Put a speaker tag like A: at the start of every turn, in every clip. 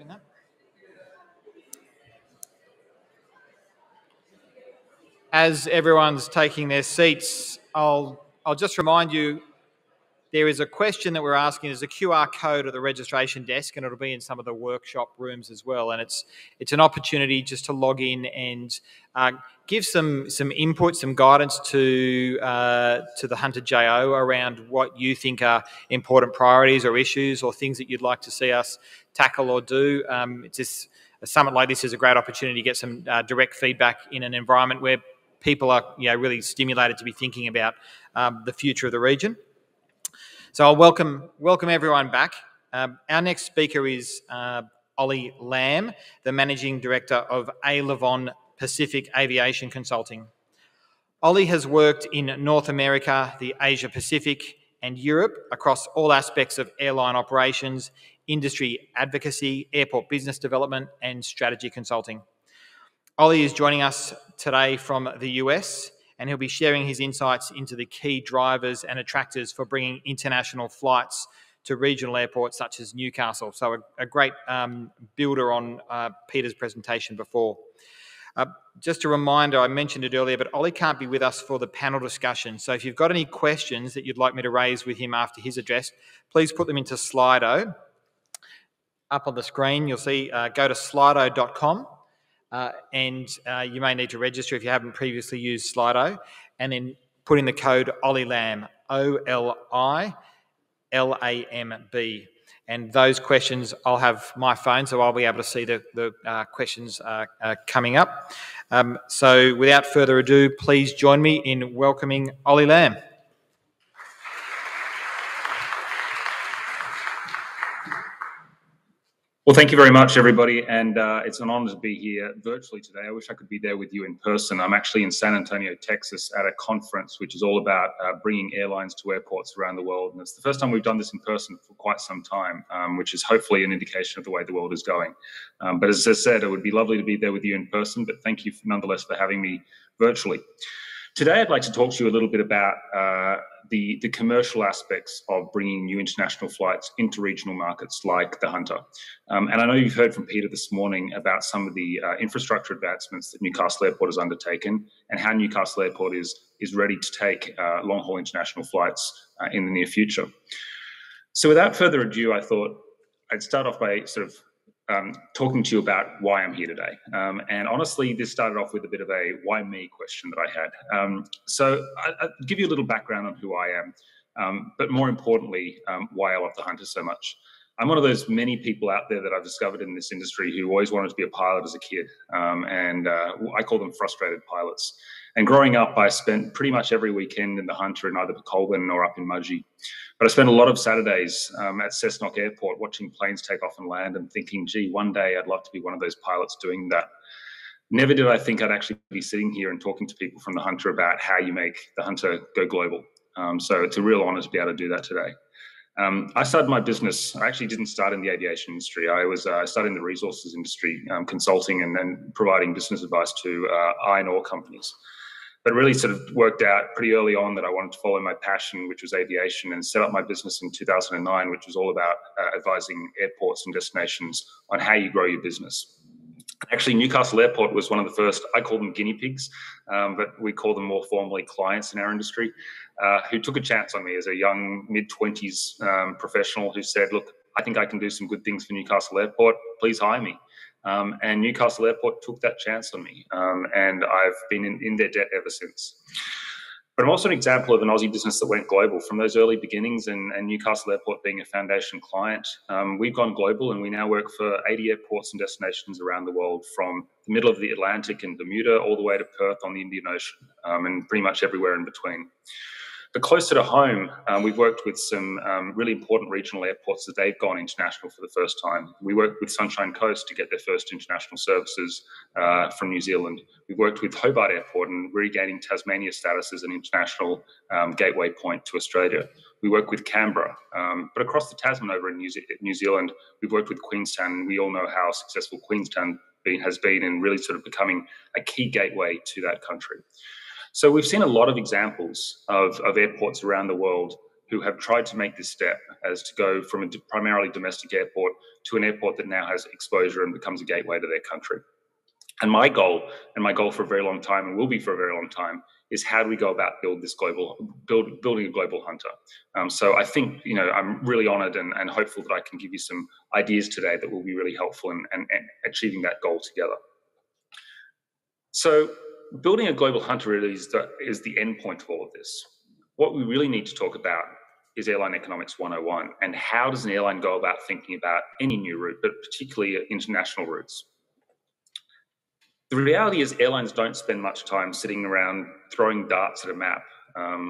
A: Doing that. As everyone's taking their seats, I'll just remind you there is a question that we're asking. There's a QR code at the registration desk, and it'll be in some of the workshop rooms as well. And it's an opportunity just to log in and give some input, some guidance to the Hunter JO around what you think are important priorities or issues or things that you'd like to see us tackle or do. It's just a summit like this is a great opportunity to get some direct feedback in an environment where people are really stimulated to be thinking about the future of the region. So I'll welcome everyone back. Our next speaker is Ollie Lamb, the Managing Director of Ailevon Pacific Aviation Consulting. Ollie has worked in North America, the Asia Pacific and Europe across all aspects of airline operations, industry advocacy, airport business development and strategy consulting. Ollie is joining us today from the US, and he'll be sharing his insights into the key drivers and attractors for bringing international flights to regional airports such as Newcastle. So a great builder on Peter's presentation before. Just a reminder, I mentioned it earlier, but Ollie can't be with us for the panel discussion. So if you've got any questions that you'd like me to raise with him after his address, please put them into Slido. Up on the screen, you'll see, go to slido.com. And you may need to register if you haven't previously used Slido, and then put in the code Ollie Lamb, OLILAMB. And those questions, I'll have my phone, so I'll be able to see the questions coming up. So without further ado, please join me in welcoming Ollie Lamb.
B: Well, thank you very much, everybody, and it's an honour to be here virtually today. I wish I could be there with you in person. I'm actually in San Antonio, Texas, at a conference which is all about bringing airlines to airports around the world, and it's the first time we've done this in person for quite some time, which is hopefully an indication of the way the world is going. But as I said, it would be lovely to be there with you in person, but thank you nonetheless for having me virtually. Today, I'd like to talk to you a little bit about the commercial aspects of bringing new international flights into regional markets like the Hunter. And I know you've heard from Peter this morning about some of the infrastructure advancements that Newcastle Airport has undertaken and how Newcastle Airport is ready to take long-haul international flights in the near future. So without further ado, I thought I'd start off by sort of talking to you about why I'm here today. And honestly, this started off with a bit of a why me question that I had. So I'll give you a little background on who I am, but more importantly, why I love the Hunter so much. I'm one of those many people out there that I've discovered in this industry who always wanted to be a pilot as a kid. And I call them frustrated pilots. And growing up, I spent pretty much every weekend in the Hunter in either Colburn or up in Mudgee. But I spent a lot of Saturdays at Cessnock Airport watching planes take off and land and thinking, gee, one day I'd love to be one of those pilots doing that. Never did I think I'd actually be sitting here and talking to people from the Hunter about how you make the Hunter go global. So it's a real honor to be able to do that today. I started my business. I actually didn't start in the aviation industry. I started in the resources industry, consulting and then providing business advice to iron ore companies. But really sort of worked out pretty early on that I wanted to follow my passion, which was aviation, and set up my business in 2009, which was all about advising airports and destinations on how you grow your business. Actually, Newcastle Airport was one of the first, I call them guinea pigs, but we call them more formally clients in our industry, who took a chance on me as a young mid-20s professional who said, look, I think I can do some good things for Newcastle Airport, please hire me. And Newcastle Airport took that chance on me, and I've been in their debt ever since. But I'm also an example of an Aussie business that went global from those early beginnings, and Newcastle Airport being a foundation client. We've gone global, and we now work for 80 airports and destinations around the world, from the middle of the Atlantic and Bermuda all the way to Perth on the Indian Ocean, and pretty much everywhere in between. But closer to home, we've worked with some really important regional airports that they've gone international for the first time. We worked with Sunshine Coast to get their first international services from New Zealand. We've worked with Hobart Airport and regaining Tasmania status as an international gateway point to Australia. We work with Canberra, but across the Tasman over in New Zealand, we've worked with Queenstown, and we all know how successful Queenstown has been in really sort of becoming a key gateway to that country. So we've seen a lot of examples of airports around the world who have tried to make this step as to go from a primarily domestic airport to an airport that now has exposure and becomes a gateway to their country. And my goal for a very long time, and will be for a very long time, is how do we go about building a global hunter. So I think, I'm really honoured and hopeful that I can give you some ideas today that will be really helpful in achieving that goal together. So building a global hunter really is the end point of all of this. What we really need to talk about is Airline Economics 101, and how does an airline go about thinking about any new route, but particularly international routes. The reality is airlines don't spend much time sitting around throwing darts at a map,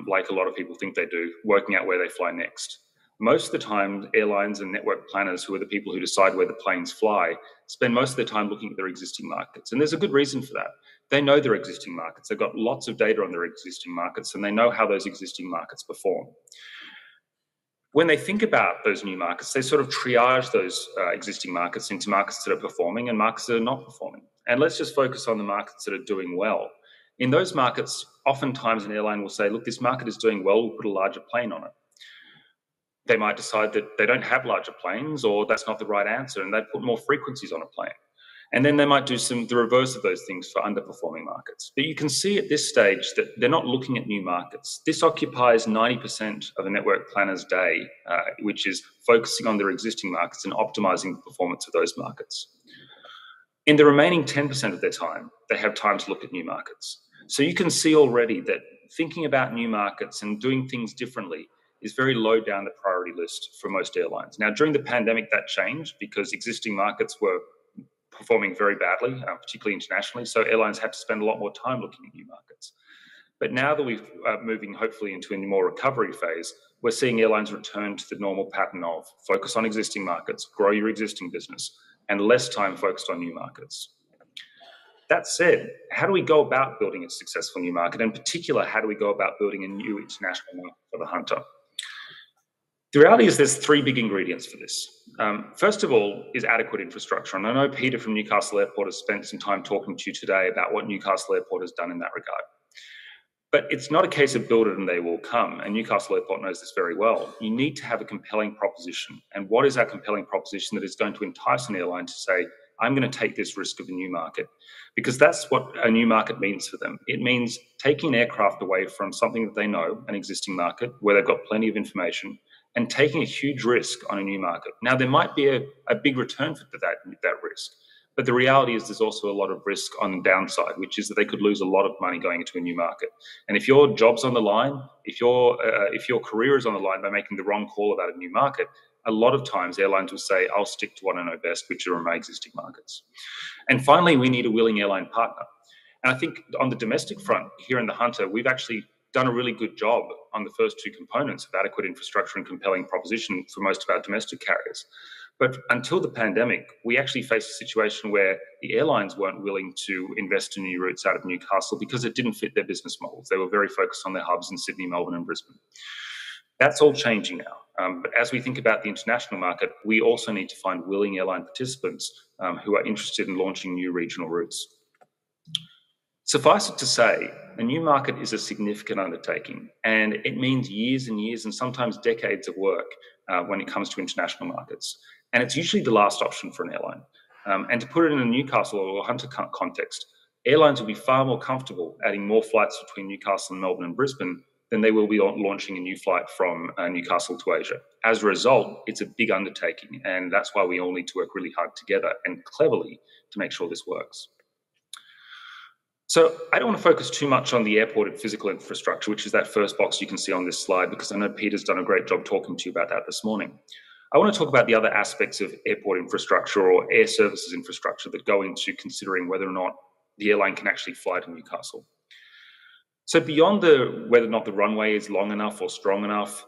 B: like a lot of people think they do, working out where they fly next. Most of the time, airlines and network planners, who are the people who decide where the planes fly, spend most of their time looking at their existing markets. And there's a good reason for that. They know their existing markets. They've got lots of data on their existing markets, and they know how those existing markets perform. When they think about those new markets, they sort of triage those existing markets into markets that are performing and markets that are not performing. And let's just focus on the markets that are doing well. In those markets, oftentimes an airline will say, look, this market is doing well, we'll put a larger plane on it. They might decide that they don't have larger planes, or that's not the right answer, and they put more frequencies on a plane. And then they might do the reverse of those things for underperforming markets. But you can see at this stage that they're not looking at new markets. This occupies 90% of a network planner's day, which is focusing on their existing markets and optimizing the performance of those markets. In the remaining 10% of their time, they have time to look at new markets. So you can see already that thinking about new markets and doing things differently is very low down the priority list for most airlines. Now, during the pandemic, that changed because existing markets were performing very badly, particularly internationally. So airlines had to spend a lot more time looking at new markets. But now that we're moving hopefully into a more recovery phase, we're seeing airlines return to the normal pattern of focus on existing markets, grow your existing business, and less time focused on new markets. That said, how do we go about building a successful new market? In particular, how do we go about building a new international market for the hunter? The reality is there's three big ingredients for this. First of all is adequate infrastructure. And I know Peter from Newcastle Airport has spent some time talking to you today about what Newcastle Airport has done in that regard. But it's not a case of build it and they will come. And Newcastle Airport knows this very well. You need to have a compelling proposition. And what is that compelling proposition that is going to entice an airline to say, I'm going to take this risk of a new market? Because that's what a new market means for them. It means taking an aircraft away from something that they know, an existing market, where they've got plenty of information, and taking a huge risk on a new market. Now, there might be a big return for that risk, but the reality is there's also a lot of risk on the downside, which is that they could lose a lot of money going into a new market. And if your job's on the line, if your career is on the line by making the wrong call about a new market, a lot of times airlines will say, I'll stick to what I know best, which are my existing markets. And finally, we need a willing airline partner. And I think on the domestic front here in the Hunter, we've actually done a really good job on the first two components of adequate infrastructure and compelling proposition for most of our domestic carriers. But until the pandemic, we actually faced a situation where the airlines weren't willing to invest in new routes out of Newcastle because it didn't fit their business models. They were very focused on their hubs in Sydney, Melbourne, and Brisbane. That's all changing now. But as we think about the international market, we also need to find willing airline participants who are interested in launching new regional routes. Suffice it to say, a new market is a significant undertaking, and it means years and years and sometimes decades of work when it comes to international markets. And it's usually the last option for an airline. And to put it in a Newcastle or Hunter context, airlines will be far more comfortable adding more flights between Newcastle and Melbourne and Brisbane than they will be launching a new flight from Newcastle to Asia. As a result, it's a big undertaking, and that's why we all need to work really hard together and cleverly to make sure this works. So I don't want to focus too much on the airport and physical infrastructure, which is that first box you can see on this slide, because I know Peter's done a great job talking to you about that this morning. I want to talk about the other aspects of airport infrastructure or air services infrastructure that go into considering whether or not the airline can actually fly to Newcastle. So beyond whether or not the runway is long enough or strong enough,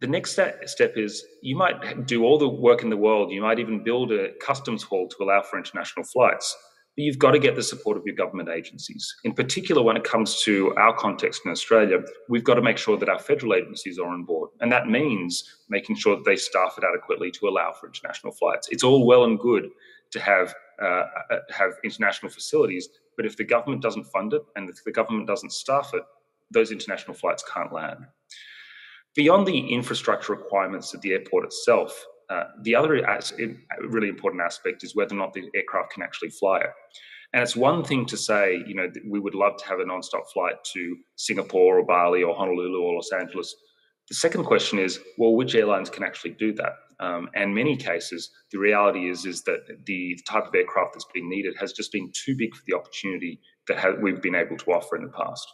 B: the next step is you might do all the work in the world. You might even build a customs hall to allow for international flights. But you've got to get the support of your government agencies. In particular, when it comes to our context in Australia, we've got to make sure that our federal agencies are on board. And that means making sure that they staff it adequately to allow for international flights. It's all well and good to have international facilities, but if the government doesn't fund it and if the government doesn't staff it, those international flights can't land. Beyond the infrastructure requirements of the airport itself, the other really important aspect is whether or not the aircraft can actually fly it. And it's one thing to say, we would love to have a non-stop flight to Singapore or Bali or Honolulu or Los Angeles. The second question is, well, which airlines can actually do that? And many cases, the reality is that the type of aircraft that's been needed has just been too big for the opportunity that we've been able to offer in the past.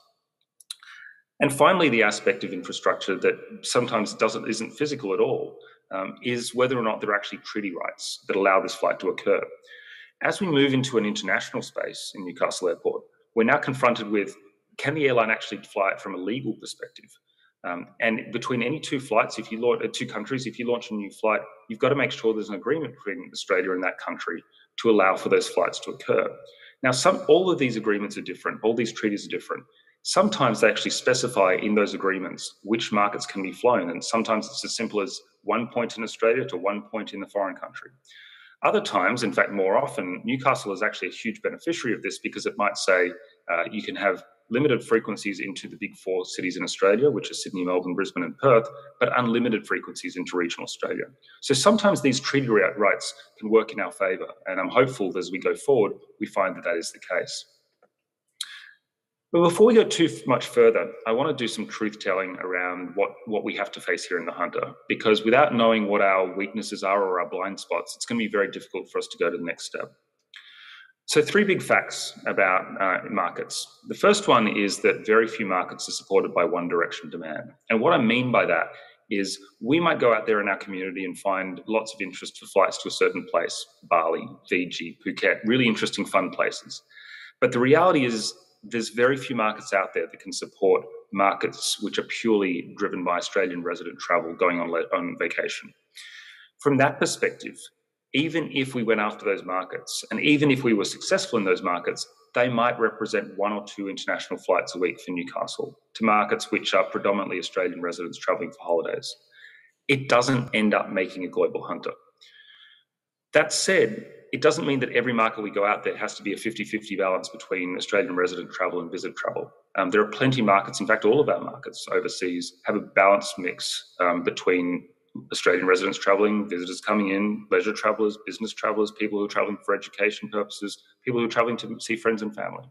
B: And finally, the aspect of infrastructure that sometimes isn't physical at all is whether or not there are actually treaty rights that allow this flight to occur. As we move into an international space in Newcastle Airport, we're now confronted with, can the airline actually fly it from a legal perspective? And between any two flights, two countries, if you launch a new flight, you've got to make sure there's an agreement between Australia and that country to allow for those flights to occur. Now, all of these agreements are different. All these treaties are different. Sometimes they actually specify in those agreements which markets can be flown, and sometimes it's as simple as one point in Australia to one point in the foreign country. Other times, in fact, more often, Newcastle is actually a huge beneficiary of this because it might say you can have limited frequencies into the big four cities in Australia, which are Sydney, Melbourne, Brisbane, and Perth, but unlimited frequencies into regional Australia. So sometimes these treaty rights can work in our favour, and I'm hopeful that as we go forward, we find that is the case. But before we go too much further, I want to do some truth-telling around what we have to face here in the Hunter, because without knowing what our weaknesses are or our blind spots, it's going to be very difficult for us to go to the next step. So 3 big facts about markets. The first one is that very few markets are supported by one direction demand. And what I mean by that is we might go out there in our community and find lots of interest for flights to a certain place, Bali, Fiji, Phuket, really interesting, fun places. But the reality is there's very few markets out there that can support markets which are purely driven by Australian resident travel going on vacation. From that perspective, even if we went after those markets, and even if we were successful in those markets, they might represent 1 or 2 international flights a week for Newcastle to markets which are predominantly Australian residents travelling for holidays. It doesn't end up making a global Hunter. That said, it doesn't mean that every market we go out there has to be a 50-50 balance between Australian resident travel and visit travel. There are plenty of markets, in fact, all of our markets overseas have a balanced mix between Australian residents travelling, visitors coming in, leisure travellers, business travellers, people who are travelling for education purposes, people who are travelling to see friends and family.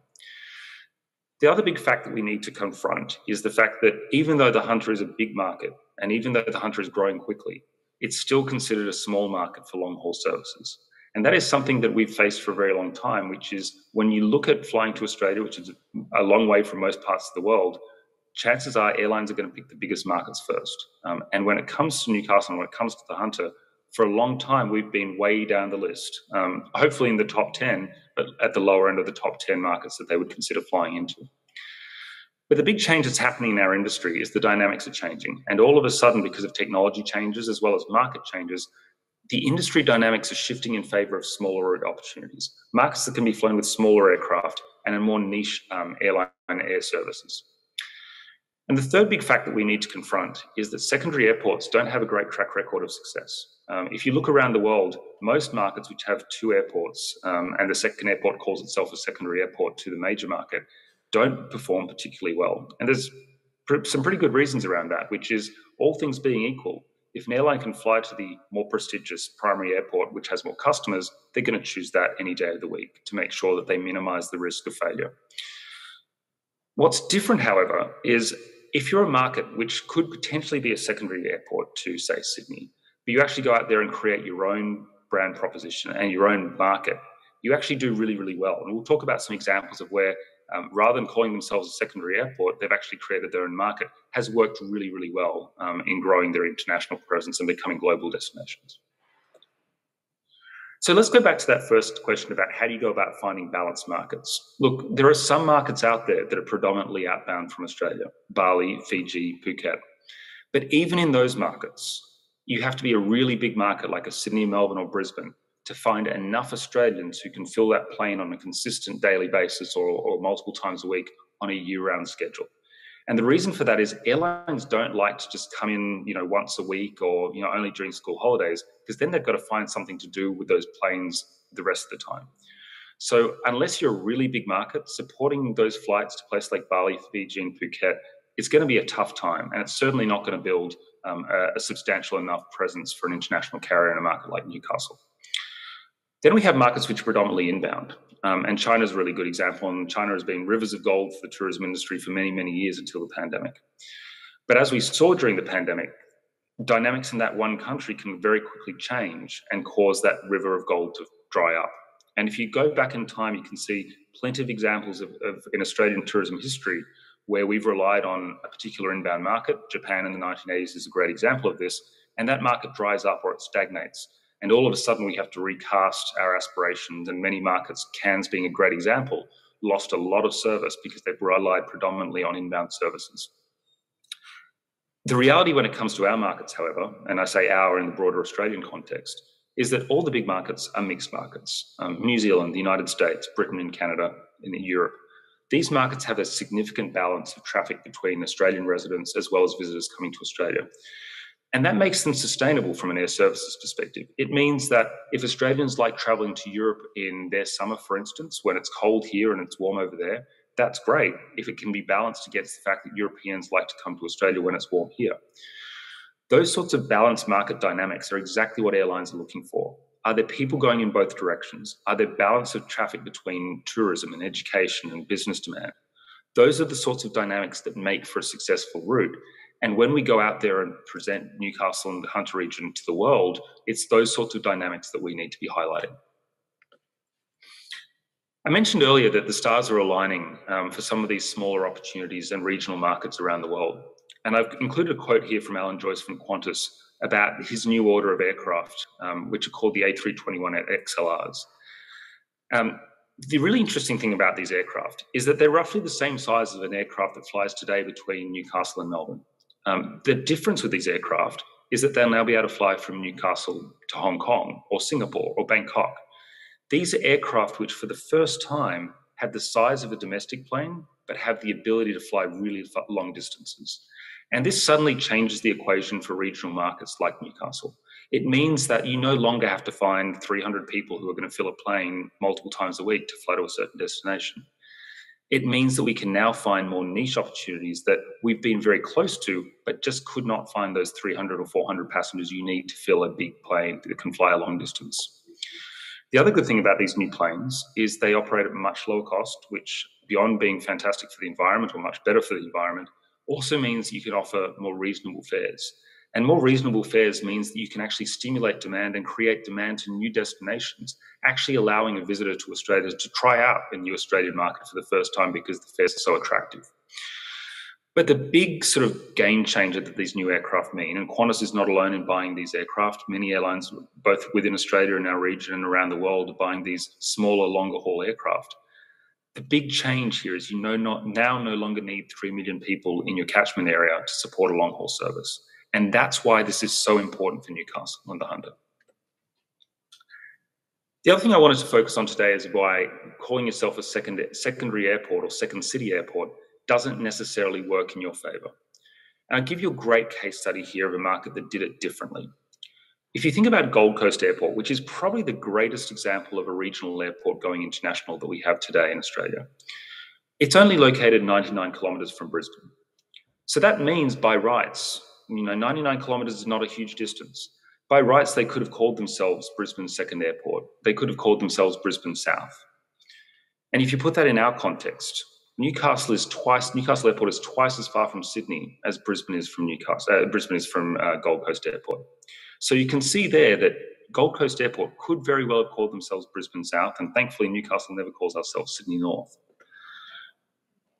B: The other big fact that we need to confront is the fact that even though the Hunter is a big market, and even though the Hunter is growing quickly, it's still considered a small market for long-haul services. And that is something that we've faced for a very long time, which is when you look at flying to Australia, which is a long way from most parts of the world, chances are airlines are going to pick the biggest markets first. And when it comes to Newcastle and when it comes to the Hunter, for a long time, we've been way down the list, hopefully in the top 10, but at the lower end of the top 10 markets that they would consider flying into. But the big change that's happening in our industry is the dynamics are changing. And all of a sudden, because of technology changes as well as market changes, the industry dynamics are shifting in favour of smaller route opportunities, markets that can be flown with smaller aircraft and a more niche airline air services. And the third big fact that we need to confront is that secondary airports don't have a great track record of success. If you look around the world, most markets which have 2 airports, and the second airport calls itself a secondary airport to the major market, don't perform particularly well. And there's some pretty good reasons around that, which is all things being equal. If an airline can fly to the more prestigious primary airport, which has more customers, they're going to choose that any day of the week to make sure that they minimize the risk of failure. What's different, however, is if you're a market which could potentially be a secondary airport to, say, Sydney, but you actually go out there and create your own brand proposition and your own market, you actually do really, really well. And we'll talk about some examples of where, rather than calling themselves a secondary airport, they've actually created their own market, has worked really, really well in growing their international presence and becoming global destinations. So let's go back to that first question about how do you go about finding balanced markets? Look, there are some markets out there that are predominantly outbound from Australia, Bali, Fiji, Phuket. But even in those markets, you have to be a really big market like a Sydney, Melbourne, or Brisbane to find enough Australians who can fill that plane on a consistent daily basis or multiple times a week on a year-round schedule. And the reason for that is airlines don't like to just come in, once a week or, only during school holidays, because then they've got to find something to do with those planes the rest of the time. So unless you're a really big market, supporting those flights to places like Bali, Fiji, and Phuket it's going to be a tough time, and it's certainly not going to build a substantial enough presence for an international carrier in a market like Newcastle. Then we have markets which are predominantly inbound, and China's a really good example, and China has been rivers of gold for the tourism industry for many, many years until the pandemic. But as we saw during the pandemic, dynamics in that one country can very quickly change and cause that river of gold to dry up. And if you go back in time, you can see plenty of examples in Australian tourism history where we've relied on a particular inbound market. Japan in the 1980s is a great example of this, and that market dries up or it stagnates. And all of a sudden we have to recast our aspirations, and many markets, Cairns being a great example, lost a lot of service because they've relied predominantly on inbound services. The reality when it comes to our markets, however, and I say our in the broader Australian context, is that all the big markets are mixed markets. New Zealand, the United States, Britain and Canada, and Europe. These markets have a significant balance of traffic between Australian residents as well as visitors coming to Australia. And that makes them sustainable from an air services perspective. It means that if Australians like traveling to Europe in their summer, for instance, when it's cold here and it's warm over there, that's great if it can be balanced against the fact that Europeans like to come to Australia when it's warm here. Those sorts of balanced market dynamics are exactly what airlines are looking for. Are there people going in both directions? Are there balance of traffic between tourism and education and business demand? Those are the sorts of dynamics that make for a successful route. And when we go out there and present Newcastle and the Hunter region to the world, it's those sorts of dynamics that we need to be highlighting. I mentioned earlier that the stars are aligning for some of these smaller opportunities and regional markets around the world. And I've included a quote here from Alan Joyce from Qantas about his new order of aircraft, which are called the A321 XLRs. The really interesting thing about these aircraft is that they're roughly the same size as an aircraft that flies today between Newcastle and Melbourne. The difference with these aircraft is that they'll now be able to fly from Newcastle to Hong Kong or Singapore or Bangkok. These are aircraft which for the first time have the size of a domestic plane, but have the ability to fly really long distances. And this suddenly changes the equation for regional markets like Newcastle. It means that you no longer have to find 300 people who are going to fill a plane multiple times a week to fly to a certain destination. It means that we can now find more niche opportunities that we've been very close to, but just could not find those 300 or 400 passengers you need to fill a big plane that can fly a long distance. The other good thing about these new planes is they operate at much lower cost, which beyond being fantastic for the environment or much better for the environment, also means you can offer more reasonable fares. And more reasonable fares means that you can actually stimulate demand and create demand to new destinations, actually allowing a visitor to Australia to try out a new Australian market for the first time because the fares are so attractive. But the big sort of game changer that these new aircraft mean, and Qantas is not alone in buying these aircraft, many airlines, both within Australia and our region and around the world, are buying these smaller, longer haul aircraft. The big change here is you now no longer need 3 million people in your catchment area to support a long haul service. And that's why this is so important for Newcastle and the Hunter. The other thing I wanted to focus on today is why calling yourself a secondary airport or second city airport doesn't necessarily work in your favour. And I'll give you a great case study here of a market that did it differently. If you think about Gold Coast Airport, which is probably the greatest example of a regional airport going international that we have today in Australia, it's only located 99 kilometres from Brisbane. So that means by rights, 99 kilometres is not a huge distance. By rights, they could have called themselves Brisbane's second airport. They could have called themselves Brisbane South. And if you put that in our context, Newcastle Airport is twice as far from Sydney as Brisbane is from Gold Coast Airport. So you can see there that Gold Coast Airport could very well have called themselves Brisbane South, and thankfully Newcastle never calls ourselves Sydney North.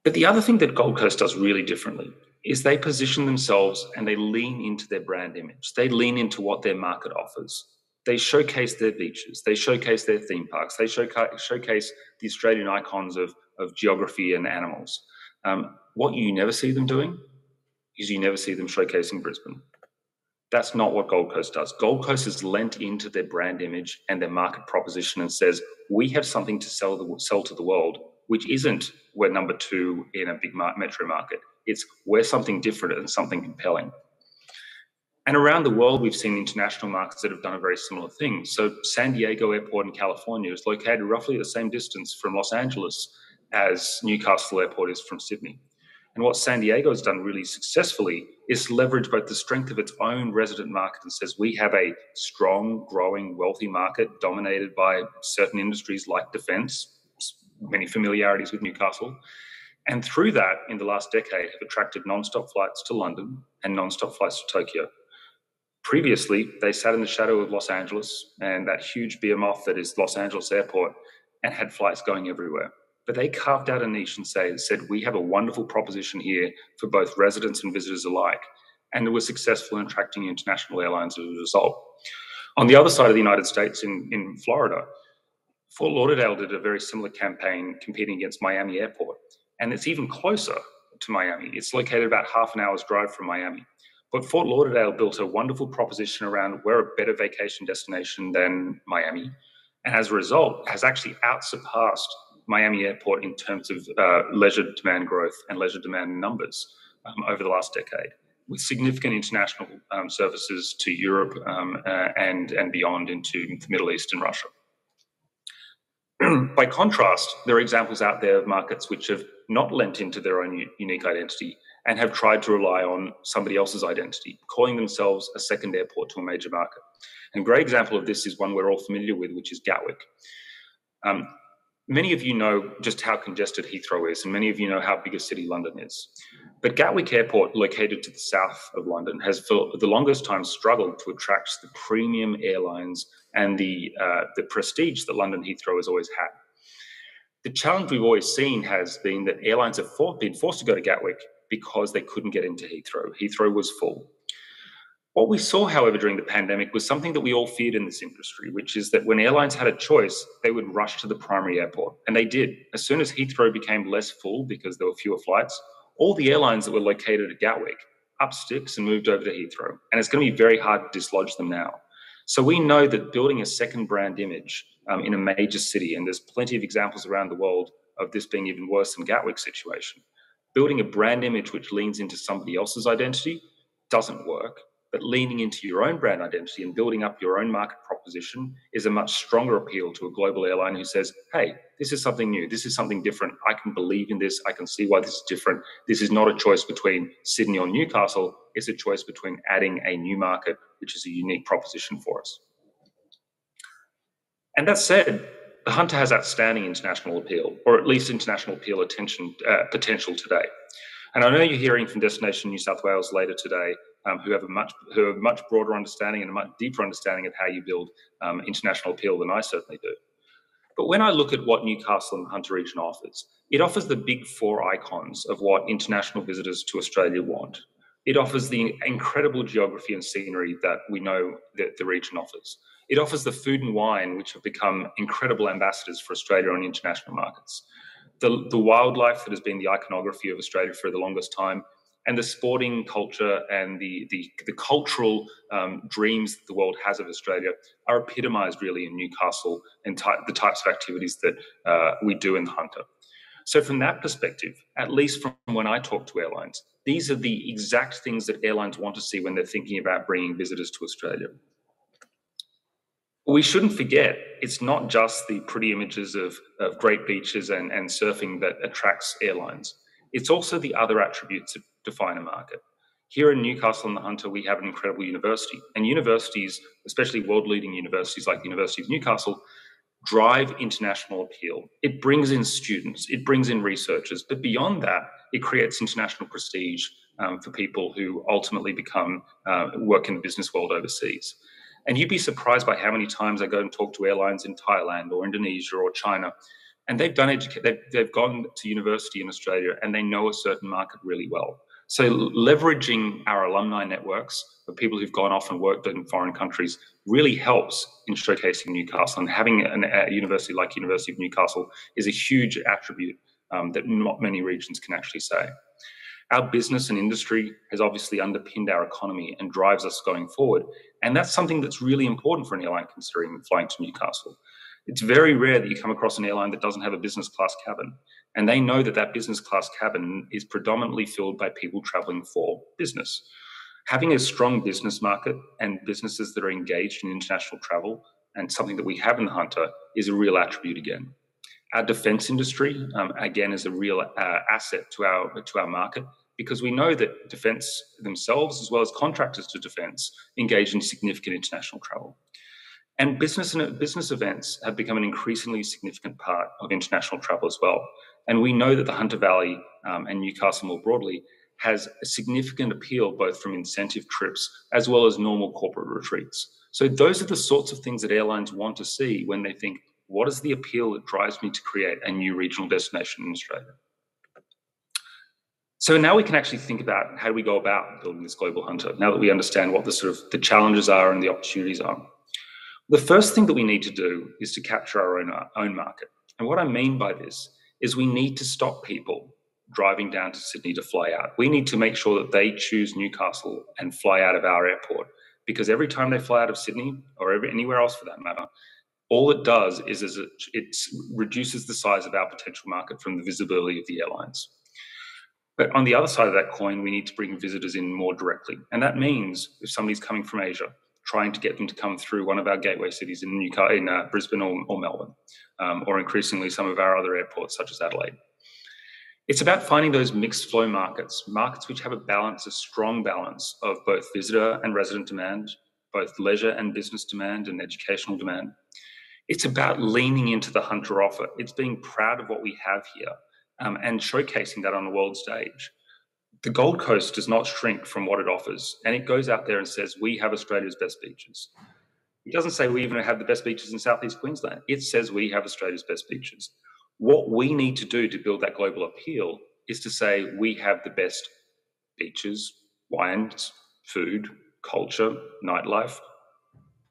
B: But the other thing that Gold Coast does really differently is they position themselves and they lean into their brand image. They lean into what their market offers. They showcase their beaches. They showcase their theme parks. They showcase the Australian icons of geography and animals. What you never see them doing is you never see them showcasing Brisbane. That's not what Gold Coast does. Gold Coast has lent into their brand image and their market proposition and says, we have something to sell to the world, which isn't we're number 2 in a big metro market. It's we're something different and something compelling. And around the world, we've seen international markets that have done a very similar thing. So San Diego Airport in California is located roughly the same distance from Los Angeles as Newcastle Airport is from Sydney. And what San Diego has done really successfully is leverage both the strength of its own resident market and says we have a strong, growing, wealthy market dominated by certain industries like defense, many familiarities with Newcastle. And through that, in the last decade, have attracted non-stop flights to London and non-stop flights to Tokyo. Previously, they sat in the shadow of Los Angeles and that huge behemoth that is Los Angeles Airport and had flights going everywhere. But they carved out a niche and said, we have a wonderful proposition here for both residents and visitors alike. And it was successful in attracting international airlines as a result. On the other side of the United States, in Florida, Fort Lauderdale did a very similar campaign competing against Miami Airport. And it's even closer to Miami. It's located about half an hour's drive from Miami. But Fort Lauderdale built a wonderful proposition around we're a better vacation destination than Miami. And as a result, has actually outsurpassed Miami Airport in terms of leisure demand growth and leisure demand numbers over the last decade, with significant international services to Europe and beyond into the Middle East and Russia. By contrast, there are examples out there of markets which have not lent into their own unique identity and have tried to rely on somebody else's identity, calling themselves a second airport to a major market. And a great example of this is one we're all familiar with, which is Gatwick. Many of you know just how congested Heathrow is, and many of you know how big a city London is. But Gatwick Airport, located to the south of London, has for the longest time struggled to attract the premium airlines and the prestige that London Heathrow has always had. The challenge we've always seen has been that airlines have been forced to go to Gatwick because they couldn't get into Heathrow. Heathrow was full. What we saw, however, during the pandemic was something that we all feared in this industry, which is that when airlines had a choice, they would rush to the primary airport. And they did. As soon as Heathrow became less full because there were fewer flights, all the airlines that were located at Gatwick up sticks and moved over to Heathrow. And it's going to be very hard to dislodge them now. So we know that building a second brand image in a major city, and there's plenty of examples around the world of this being even worse than Gatwick's situation, building a brand image which leans into somebody else's identity doesn't work. But leaning into your own brand identity and building up your own market proposition is a much stronger appeal to a global airline who says, hey, this is something new. This is something different. I can believe in this. I can see why this is different. This is not a choice between Sydney or Newcastle. It's a choice between adding a new market, which is a unique proposition for us. And that said, the Hunter has outstanding international appeal, or at least international appeal potential today. And I know you're hearing from Destination New South Wales later today, who have a much broader understanding and a much deeper understanding of how you build international appeal than I certainly do. But when I look at what Newcastle and the Hunter region offers, it offers the big four icons of what international visitors to Australia want. It offers the incredible geography and scenery that we know that the region offers. It offers the food and wine, which have become incredible ambassadors for Australia on international markets. The wildlife that has been the iconography of Australia for the longest time, and the sporting culture and the cultural dreams that the world has of Australia are epitomised really in Newcastle and the types of activities that we do in the Hunter. So from that perspective, at least from when I talk to airlines, these are the exact things that airlines want to see when they're thinking about bringing visitors to Australia. We shouldn't forget, it's not just the pretty images of great beaches and surfing that attracts airlines. It's also the other attributes that define a market. Here in Newcastle and the Hunter, we have an incredible university. And universities, especially world-leading universities like the University of Newcastle, drive international appeal. It brings in students, it brings in researchers, but beyond that, it creates international prestige for people who ultimately work in the business world overseas. And you'd be surprised by how many times I go and talk to airlines in Thailand or Indonesia or China, and they've gone to university in Australia and they know a certain market really well. So leveraging our alumni networks of people who've gone off and worked in foreign countries really helps in showcasing Newcastle, and having a university like University of Newcastle is a huge attribute that not many regions can actually say. Our business and industry has obviously underpinned our economy and drives us going forward. And that's something that's really important for an airline considering flying to Newcastle. It's very rare that you come across an airline that doesn't have a business class cabin. And they know that that business class cabin is predominantly filled by people traveling for business. Having a strong business market and businesses that are engaged in international travel, and something that we have in the Hunter, is a real attribute again. Our defence industry, again, is a real asset to our market, because we know that defence themselves, as well as contractors to defence, engage in significant international travel. And business events have become an increasingly significant part of international travel as well. And we know that the Hunter Valley and Newcastle more broadly has a significant appeal, both from incentive trips as well as normal corporate retreats. So those are the sorts of things that airlines want to see when they think, what is the appeal that drives me to create a new regional destination in Australia? So now we can actually think about how do we go about building this global hunter, now that we understand what the challenges are and the opportunities are. The first thing that we need to do is to capture our own market. And what I mean by this is we need to stop people driving down to Sydney to fly out. We need to make sure that they choose Newcastle and fly out of our airport, because every time they fly out of Sydney, or anywhere else for that matter, all it does is it reduces the size of our potential market from the visibility of the airlines. But on the other side of that coin, we need to bring visitors in more directly. And that means if somebody's coming from Asia, trying to get them to come through one of our gateway cities in Brisbane or Melbourne, or increasingly some of our other airports such as Adelaide. It's about finding those mixed flow markets which have a strong balance of both visitor and resident demand, both leisure and business demand and educational demand. It's about leaning into the hunter offer. It's being proud of what we have here and showcasing that on the world stage. The Gold Coast does not shrink from what it offers, and it goes out there and says, we have Australia's best beaches. It doesn't say we even have the best beaches in Southeast Queensland. It says we have Australia's best beaches. What we need to do to build that global appeal is to say we have the best beaches, wines, food, culture, nightlife,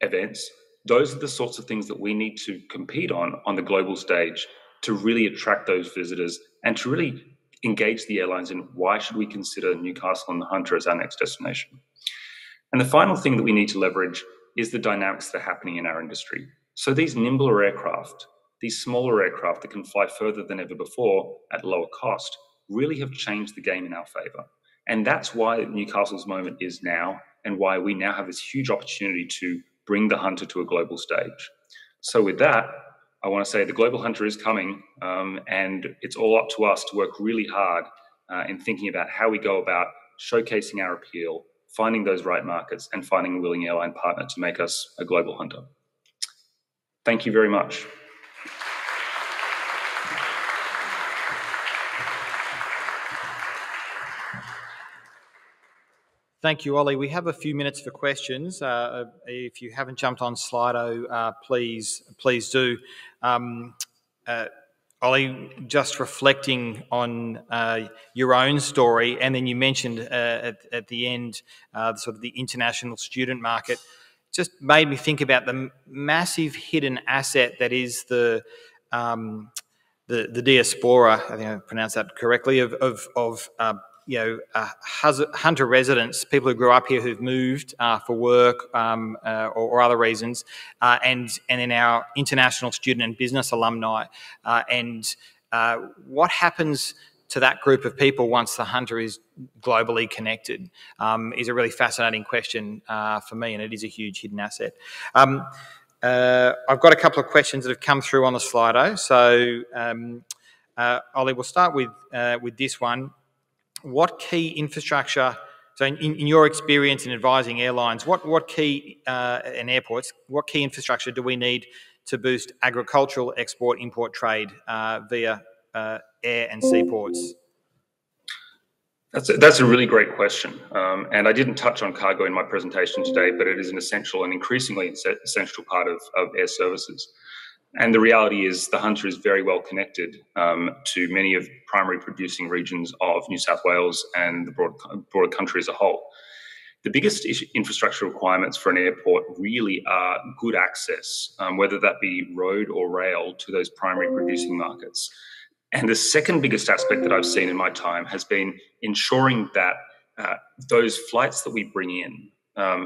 B: events. Those are the sorts of things that we need to compete on the global stage to really attract those visitors and to really engage the airlines in why should we consider Newcastle and the Hunter as our next destination. And the final thing that we need to leverage is the dynamics that are happening in our industry. So these nimbler aircraft, these smaller aircraft that can fly further than ever before at lower cost, really have changed the game in our favour. And that's why Newcastle's moment is now, and why we now have this huge opportunity to bring the Hunter to a global stage. So with that, I want to say the global hunter is coming, and it's all up to us to work really hard in thinking about how we go about showcasing our appeal, finding those right markets, and finding a willing airline partner to make us a global hunter. Thank you very much.
A: Thank you, Ollie. We have a few minutes for questions. If you haven't jumped on Slido, please do. Ollie, just reflecting on your own story, and then you mentioned at the end sort of the international student market, just made me think about the massive hidden asset that is the diaspora. I think I pronounced that correctly. Of hunter residents, people who grew up here who've moved for work or other reasons, and in our international student and business alumni. And what happens to that group of people once the hunter is globally connected is a really fascinating question for me, and it is a huge hidden asset. I've got a couple of questions that have come through on the Slido. So, Ollie, we'll start with this one. What key infrastructure, so in your experience in advising airlines, what key and airports, what key infrastructure do we need to boost agricultural export-import trade via air and seaports?
B: That's a really great question. And I didn't touch on cargo in my presentation today, but it is an essential and increasingly essential part of air services. And the reality is the Hunter is very well connected to many of primary producing regions of New South Wales and the broader country as a whole. The biggest infrastructure requirements for an airport really are good access, whether that be road or rail, to those primary producing markets. And the second biggest aspect that I've seen in my time has been ensuring that those flights that we bring in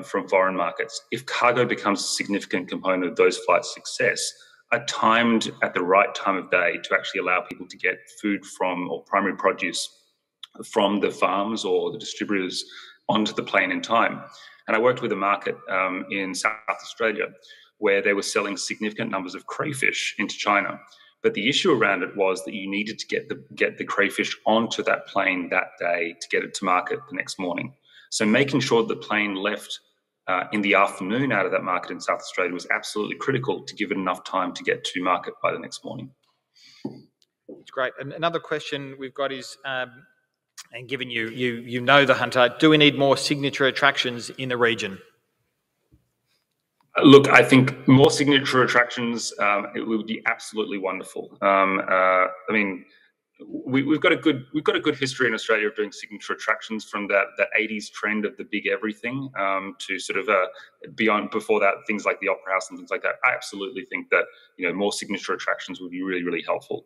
B: from foreign markets, if cargo becomes a significant component of those flights' success, are timed at the right time of day to actually allow people to get food from, or primary produce from, the farms or the distributors onto the plane in time. And I worked with a market in South Australia where they were selling significant numbers of crayfish into China. But the issue around it was that you needed to get the crayfish onto that plane that day to get it to market the next morning. So making sure the plane left in the afternoon out of that market in South Australia was absolutely critical to give it enough time to get to market by the next morning.
A: It's great. And another question we've got is, and given you know the hunter, do we need more signature attractions in the region?
B: Look, I think more signature attractions, it would be absolutely wonderful. I mean, we've got a good history in Australia of doing signature attractions, from that 80s trend of the big everything to sort of beyond, before that, things like the Opera House and things like that. I absolutely think that more signature attractions would be really, really helpful.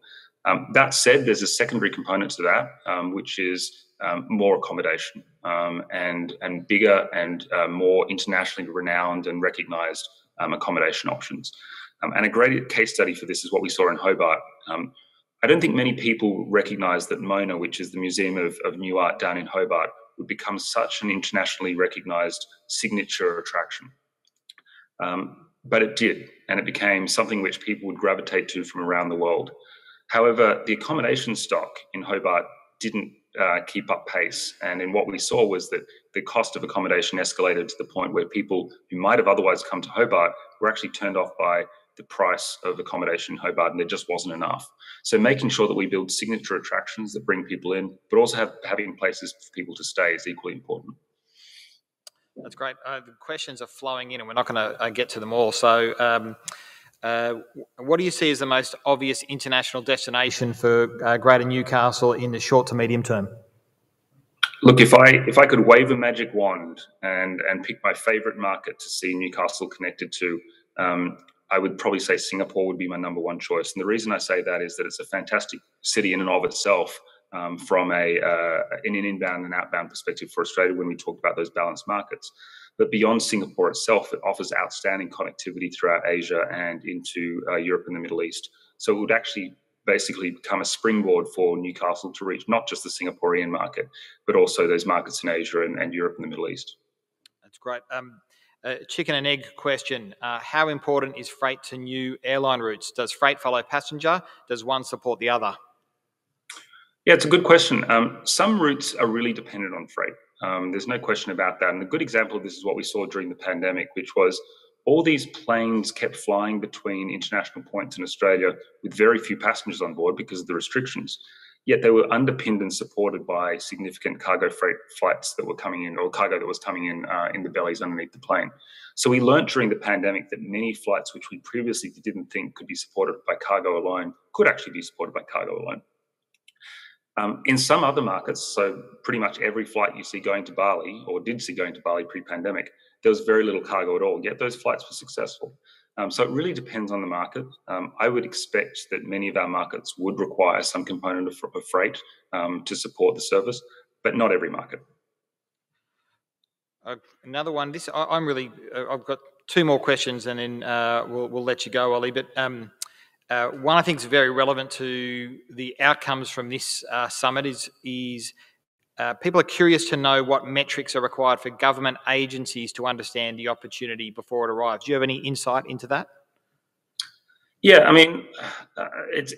B: That said, there's a secondary component to that, which is more accommodation and bigger and more internationally renowned and recognised accommodation options. And a great case study for this is what we saw in Hobart. I don't think many people recognise that Mona, which is the Museum of New Art down in Hobart, would become such an internationally recognised signature attraction. But it did, and it became something which people would gravitate to from around the world. However, the accommodation stock in Hobart didn't keep up pace. And in what we saw was that the cost of accommodation escalated to the point where people who might have otherwise come to Hobart were actually turned off by the price of accommodation in Hobart, and there just wasn't enough. So making sure that we build signature attractions that bring people in, but also having places for people to stay, is equally important.
A: That's great. The questions are flowing in, and we're not going to get to them all. So what do you see as the most obvious international destination for Greater Newcastle in the short to medium term?
B: Look, if I could wave a magic wand and pick my favourite market to see Newcastle connected to, I would probably say Singapore would be my number one choice. And the reason I say that is that it's a fantastic city in and of itself, from in an inbound and outbound perspective for Australia when we talk about those balanced markets. But beyond Singapore itself, it offers outstanding connectivity throughout Asia and into Europe and the Middle East. So it would actually basically become a springboard for Newcastle to reach not just the Singaporean market, but also those markets in Asia and Europe and the Middle East.
A: That's great. Chicken and egg question. How important is freight to new airline routes? Does freight follow passenger? Does one support the other?
B: Yeah, it's a good question. Some routes are really dependent on freight. There's no question about that. And a good example of this is what we saw during the pandemic, which was all these planes kept flying between international points in Australia with very few passengers on board because of the restrictions. Yet they were underpinned and supported by significant cargo freight flights that were coming in, or cargo that was coming in the bellies underneath the plane. So we learned during the pandemic that many flights which we previously didn't think could be supported by cargo alone could actually be supported by cargo alone. In some other markets, so pretty much every flight you see going to Bali, or did see going to Bali pre-pandemic, there was very little cargo at all, yet those flights were successful. So it really depends on the market. I would expect that many of our markets would require some component of freight to support the service, but not every market.
A: Another one. I've got two more questions, and then we'll let you go, Ollie. But one I think is very relevant to the outcomes from this summit is people are curious to know what metrics are required for government agencies to understand the opportunity before it arrives. Do you have any insight into that?
B: Yeah, I mean,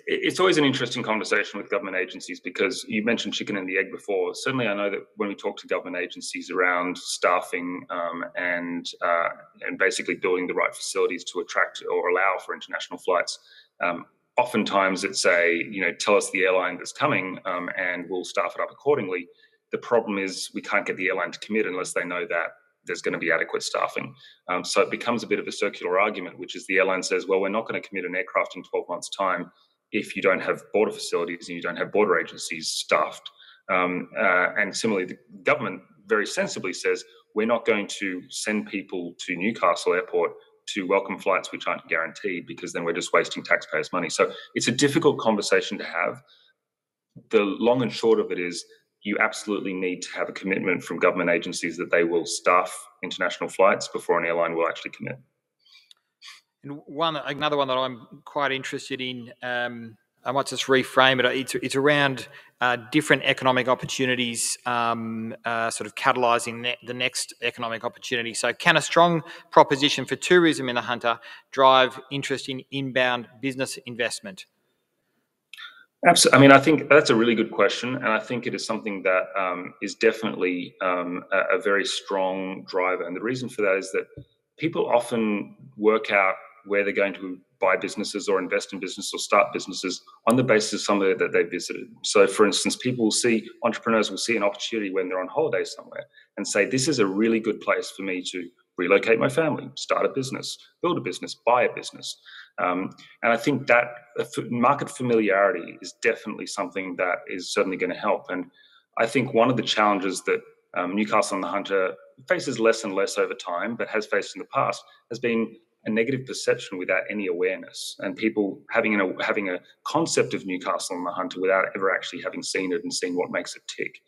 B: it's always an interesting conversation with government agencies, because you mentioned chicken and the egg before. Certainly, I know that when we talk to government agencies around staffing and basically building the right facilities to attract or allow for international flights, oftentimes it's tell us the airline that's coming and we'll staff it up accordingly. The problem is we can't get the airline to commit unless they know that there's going to be adequate staffing. So it becomes a bit of a circular argument, which is the airline says, well, we're not going to commit an aircraft in 12 months' time if you don't have border facilities and you don't have border agencies staffed. And similarly, the government very sensibly says, we're not going to send people to Newcastle Airport to welcome flights which aren't guaranteed, because then we're just wasting taxpayers' money. So it's a difficult conversation to have. The long and short of it is, you absolutely need to have a commitment from government agencies that they will staff international flights before an airline will actually commit.
A: And another one that I'm quite interested in, I might just reframe it. It's around different economic opportunities, sort of catalysing the next economic opportunity. So can a strong proposition for tourism in the Hunter drive interest in inbound business investment?
B: Absolutely. I mean, I think that's a really good question, and I think it is something that is definitely a very strong driver. And the reason for that is that people often work out where they're going to buy businesses or invest in business or start businesses on the basis of somewhere that they visited. So, for instance, entrepreneurs will see an opportunity when they're on holiday somewhere and say, "This is a really good place for me to relocate my family, start a business, build a business, buy a business." And I think that market familiarity is definitely something that is certainly going to help. And I think one of the challenges that Newcastle on the Hunter faces less and less over time, but has faced in the past, has been a negative perception without any awareness, and people having a concept of Newcastle on the Hunter without ever actually having seen it and seen what makes it tick.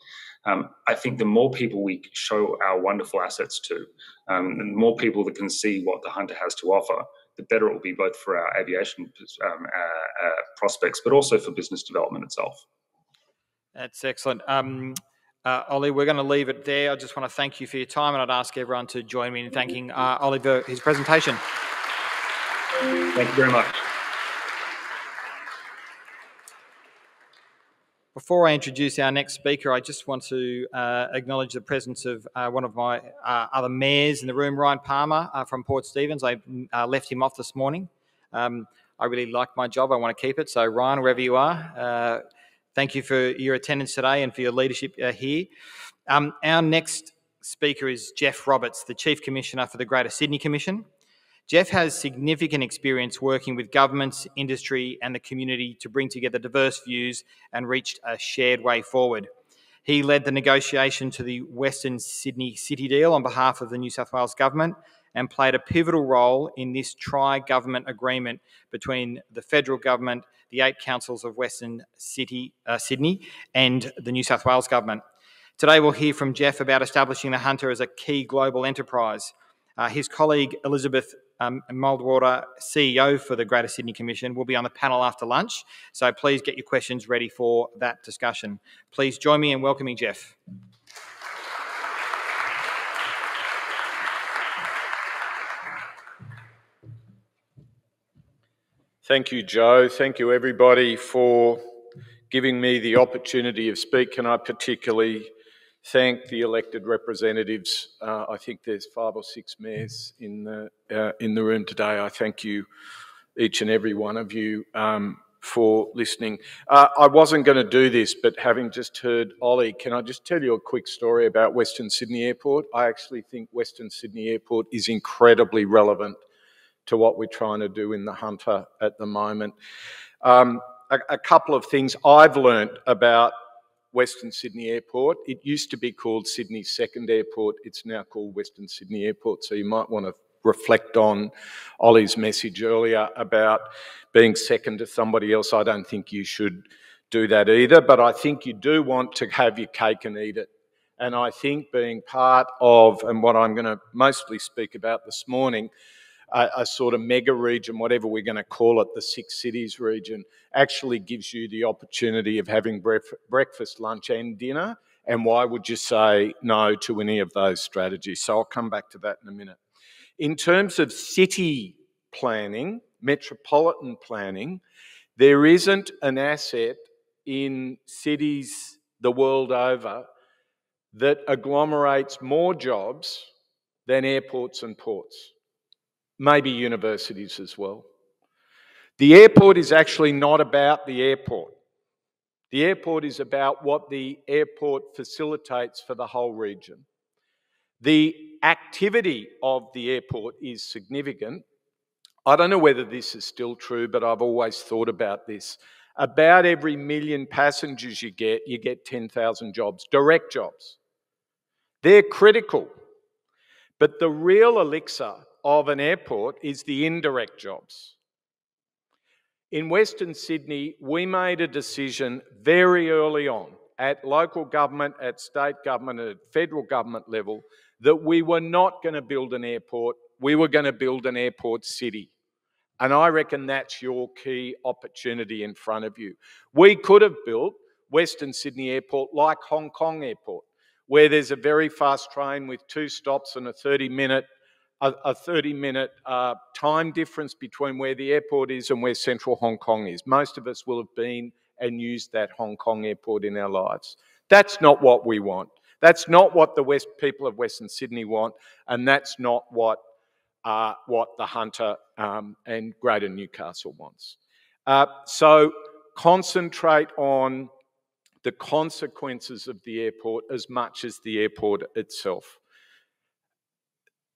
B: I think the more people we show our wonderful assets to, the more people that can see what the Hunter has to offer, the better it will be both for our aviation prospects, but also for business development itself.
A: That's excellent. Ollie, we're going to leave it there. I just want to thank you for your time, and I'd ask everyone to join me in thanking Ollie for his presentation.
B: Thank you very much.
A: Before I introduce our next speaker, I just want to acknowledge the presence of one of my other mayors in the room, Ryan Palmer from Port Stephens. I left him off this morning. I really like my job. I want to keep it. So, Ryan, wherever you are, thank you for your attendance today and for your leadership here. Our next speaker is Geoff Roberts, the Chief Commissioner for the Greater Sydney Commission. Geoff has significant experience working with governments, industry and the community to bring together diverse views and reach a shared way forward. He led the negotiation to the Western Sydney City deal on behalf of the New South Wales Government and played a pivotal role in this tri-government agreement between the federal government, the 8 councils of Western Sydney and the New South Wales Government. Today we'll hear from Geoff about establishing the Hunter as a key global enterprise. His colleague Elizabeth Moldwater, CEO for the Greater Sydney Commission, will be on the panel after lunch, so please get your questions ready for that discussion. Please join me in welcoming Geoff.
C: Thank you, Joe. Thank you, everybody, for giving me the opportunity of speak. Can I particularly thank the elected representatives? I think there's 5 or 6 mayors in the room today. I thank you, each and every one of you, for listening. I wasn't going to do this, but having just heard Ollie, can I just tell you a quick story about Western Sydney Airport? I actually think Western Sydney Airport is incredibly relevant to what we're trying to do in the Hunter at the moment. A couple of things I've learnt about Western Sydney Airport. It used to be called Sydney's second airport. It's now called Western Sydney Airport. So you might want to reflect on Ollie's message earlier about being second to somebody else. I don't think you should do that either, but I think you do want to have your cake and eat it. And I think being part of, and what I'm going to mostly speak about this morning, a sort of mega region, whatever we're going to call it, the 6 cities region, actually gives you the opportunity of having breakfast, lunch and dinner. And why would you say no to any of those strategies? So I'll come back to that in a minute. In terms of city planning, metropolitan planning, there isn't an asset in cities the world over that agglomerates more jobs than airports and ports. Maybe universities as well. The airport is actually not about the airport. The airport is about what the airport facilitates for the whole region. The activity of the airport is significant. I don't know whether this is still true, but I've always thought about this. About every 1 million passengers you get 10,000 jobs, direct jobs. They're critical. But the real elixir of an airport is the indirect jobs. In Western Sydney, we made a decision very early on at local government, at state government, at federal government level, that we were not going to build an airport, we were going to build an airport city. And I reckon that's your key opportunity in front of you. We could have built Western Sydney Airport like Hong Kong Airport, where there's a very fast train with 2 stops and a 30-minute time difference between where the airport is and where central Hong Kong is. Most of us will have been and use that Hong Kong airport in our lives. That's not what we want. That's not what the people of Western Sydney want, and that's not what the Hunter and Greater Newcastle wants. So concentrate on the consequences of the airport as much as the airport itself.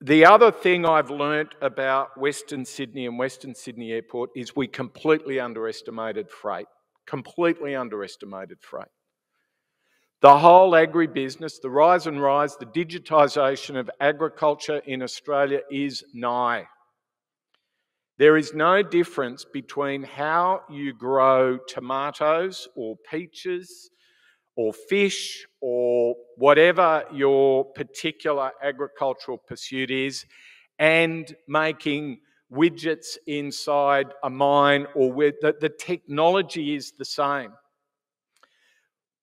C: The other thing I've learnt about Western Sydney and Western Sydney Airport is we completely underestimated freight. Completely underestimated freight. The whole agribusiness, the rise and rise, the digitisation of agriculture in Australia is nigh. There is no difference between how you grow tomatoes or peaches or fish or whatever your particular agricultural pursuit is, and making widgets inside a mine, or where the technology is the same.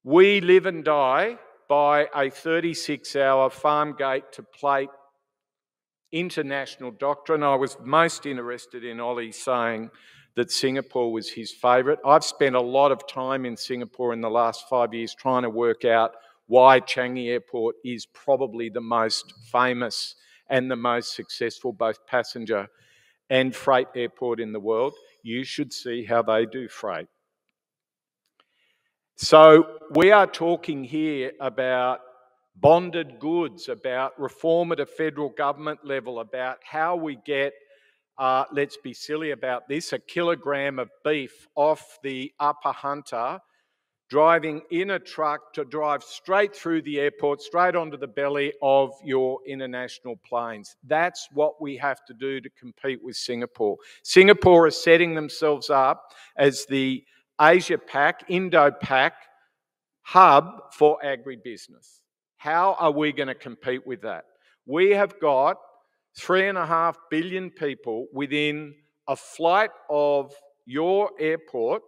C: We live and die by a 36-hour farm gate to plate international doctrine. I was most interested in Ollie saying that Singapore was his favourite. I've spent a lot of time in Singapore in the last 5 years trying to work out why Changi Airport is probably the most famous and the most successful both passenger and freight airport in the world. You should see how they do freight. So we are talking here about bonded goods, about reform at a federal government level, about how we get, let's be silly about this, a kilogram of beef off the Upper Hunter, driving in a truck to drive straight through the airport, straight onto the belly of your international planes. That's what we have to do to compete with Singapore. Singapore is setting themselves up as the Asia-Pac, Indo-Pac hub for agribusiness. How are we going to compete with that? We have got 3.5 billion people within a flight of your airport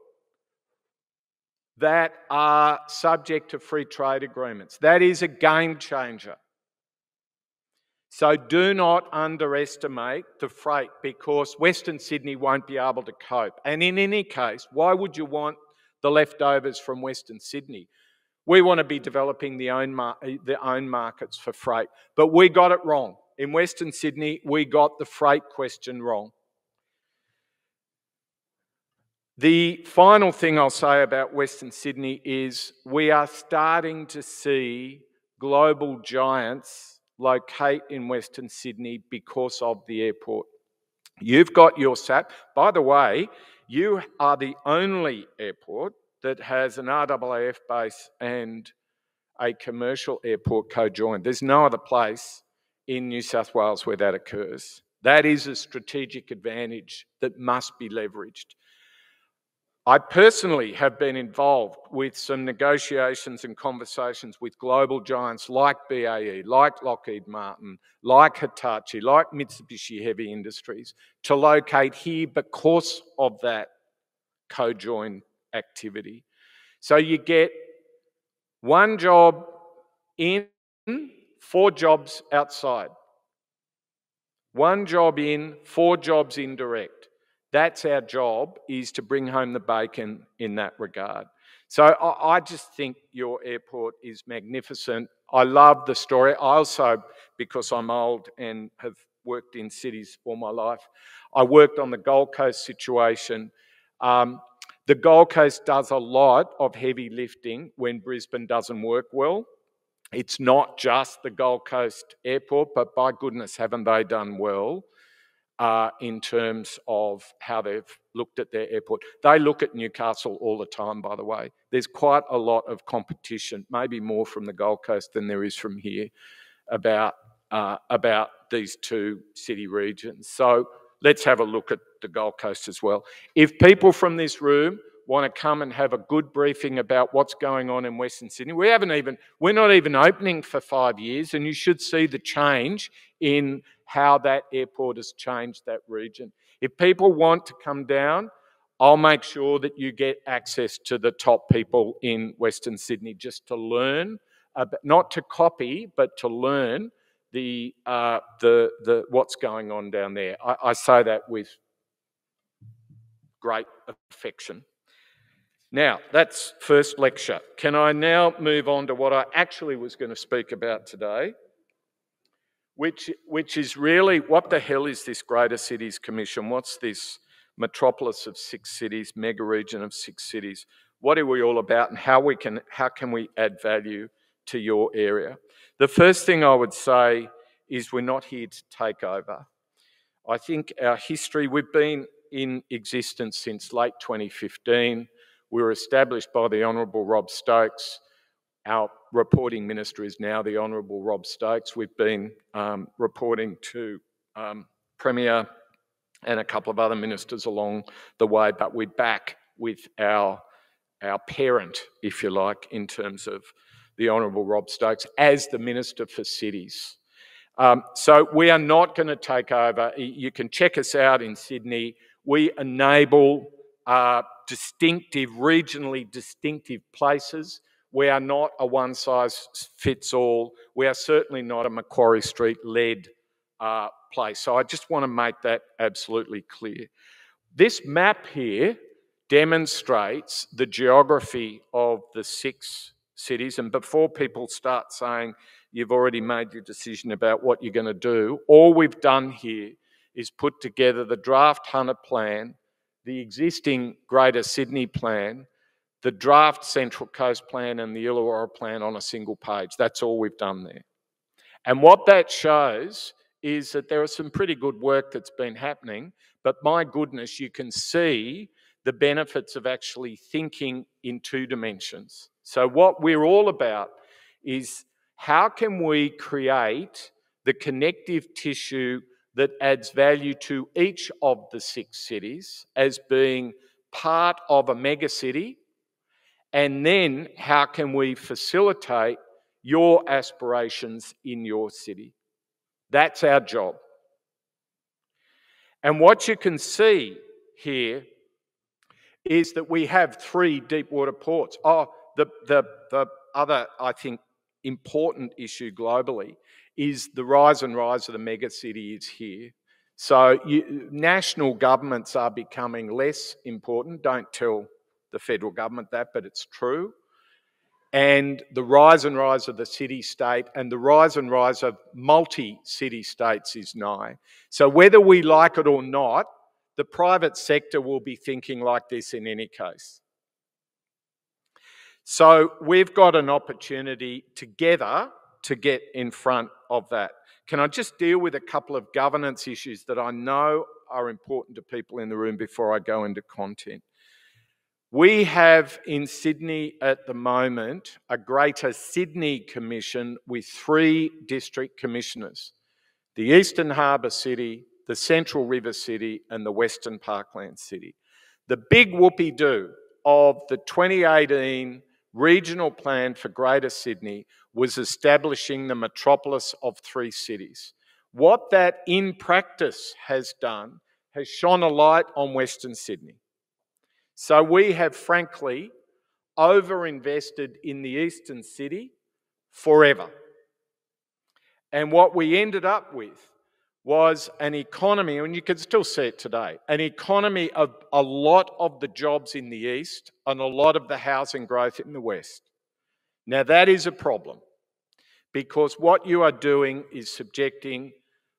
C: that are subject to free trade agreements. That is a game changer. So do not underestimate the freight, because Western Sydney won't be able to cope. And in any case, why would you want the leftovers from Western Sydney? We want to be developing their own markets for freight. But we got it wrong. In Western Sydney, we got the freight question wrong. The final thing I'll say about Western Sydney is we are starting to see global giants locate in Western Sydney because of the airport. You've got your SAP. By the way, you are the only airport that has an RAAF base and a commercial airport co-joined. There's no other place in New South Wales where that occurs. That is a strategic advantage that must be leveraged. I personally have been involved with some negotiations and conversations with global giants like BAE, like Lockheed Martin, like Hitachi, like Mitsubishi Heavy Industries to locate here because of that co-join activity. So you get one job in, 4 jobs outside. One job in, 4 jobs indirect. That's our job, is to bring home the bacon in that regard. So I just think your airport is magnificent. I love the story. I also, because I'm old and have worked in cities all my life, I worked on the Gold Coast situation. The Gold Coast does a lot of heavy lifting when Brisbane doesn't work well. It's not just the Gold Coast airport, but by goodness, haven't they done well in terms of how they've looked at their airport. They look at Newcastle all the time, by the way. There's quite a lot of competition, maybe more from the Gold Coast than there is from here, about these 2 city regions. So let's have a look at the Gold Coast as well. If people from this room want to come and have a good briefing about what's going on in Western Sydney, we're not even opening for 5 years, and you should see the change in how that airport has changed that region. If people want to come down, I'll make sure that you get access to the top people in Western Sydney just to learn, not to copy, but to learn the what's going on down there. I say that with great affection. Now, that's first lecture. Can I now move on to what I actually was going to speak about today, which is really, what the hell is this Greater Cities Commission? What's this metropolis of 6 cities, mega region of 6 cities? What are we all about, and how can we add value to your area? The first thing I would say is we're not here to take over. I think our history, we've been in existence since late 2015. We were established by the Honourable Rob Stokes. Our reporting minister is now the Honourable Rob Stokes. We've been reporting to Premier and a couple of other ministers along the way, but we're back with our parent, if you like, in terms of the Honourable Rob Stokes as the Minister for Cities. So we are not going to take over. You can check us out in Sydney. We enable distinctive, regionally distinctive places. We are not a one-size-fits-all. We are certainly not a Macquarie Street-led place. So I just want to make that absolutely clear. This map here demonstrates the geography of the 6 cities. And before people start saying you've already made your decision about what you're going to do, all we've done here is put together the draft Hunter plan, the existing Greater Sydney plan, the draft Central Coast plan and the Illawarra plan on a single page. That's all we've done there. And what that shows is that there is some pretty good work that's been happening, but my goodness, you can see the benefits of actually thinking in 2 dimensions. So what we're all about is how can we create the connective tissue that adds value to each of the 6 cities as being part of a megacity, and then how can we facilitate your aspirations in your city? That's our job. And what you can see here is that we have 3 deep water ports. The other, I think, important issue globally is the rise of the megacity is here. So national governments are becoming less important. Don't tell the federal government that, but it's true. And the rise of the city-state and the rise of multi-city states is nigh. So whether we like it or not, the private sector will be thinking like this in any case. So we've got an opportunity together to get in front of that. Can I just deal with a couple of governance issues that I know are important to people in the room before I go into content? We have in Sydney at the moment a Greater Sydney Commission with 3 district commissioners: the Eastern Harbour City, the Central River City and the Western Parkland City. The big whoopee-doo of the 2018 regional plan for Greater Sydney was establishing the metropolis of 3 cities. What that in practice has done has shone a light on Western Sydney. So we have frankly overinvested in the Eastern City forever. And what we ended up with was an economy, and you can still see it today, an economy of a lot of the jobs in the East and a lot of the housing growth in the West. Now that is a problem, because what you are doing is subjecting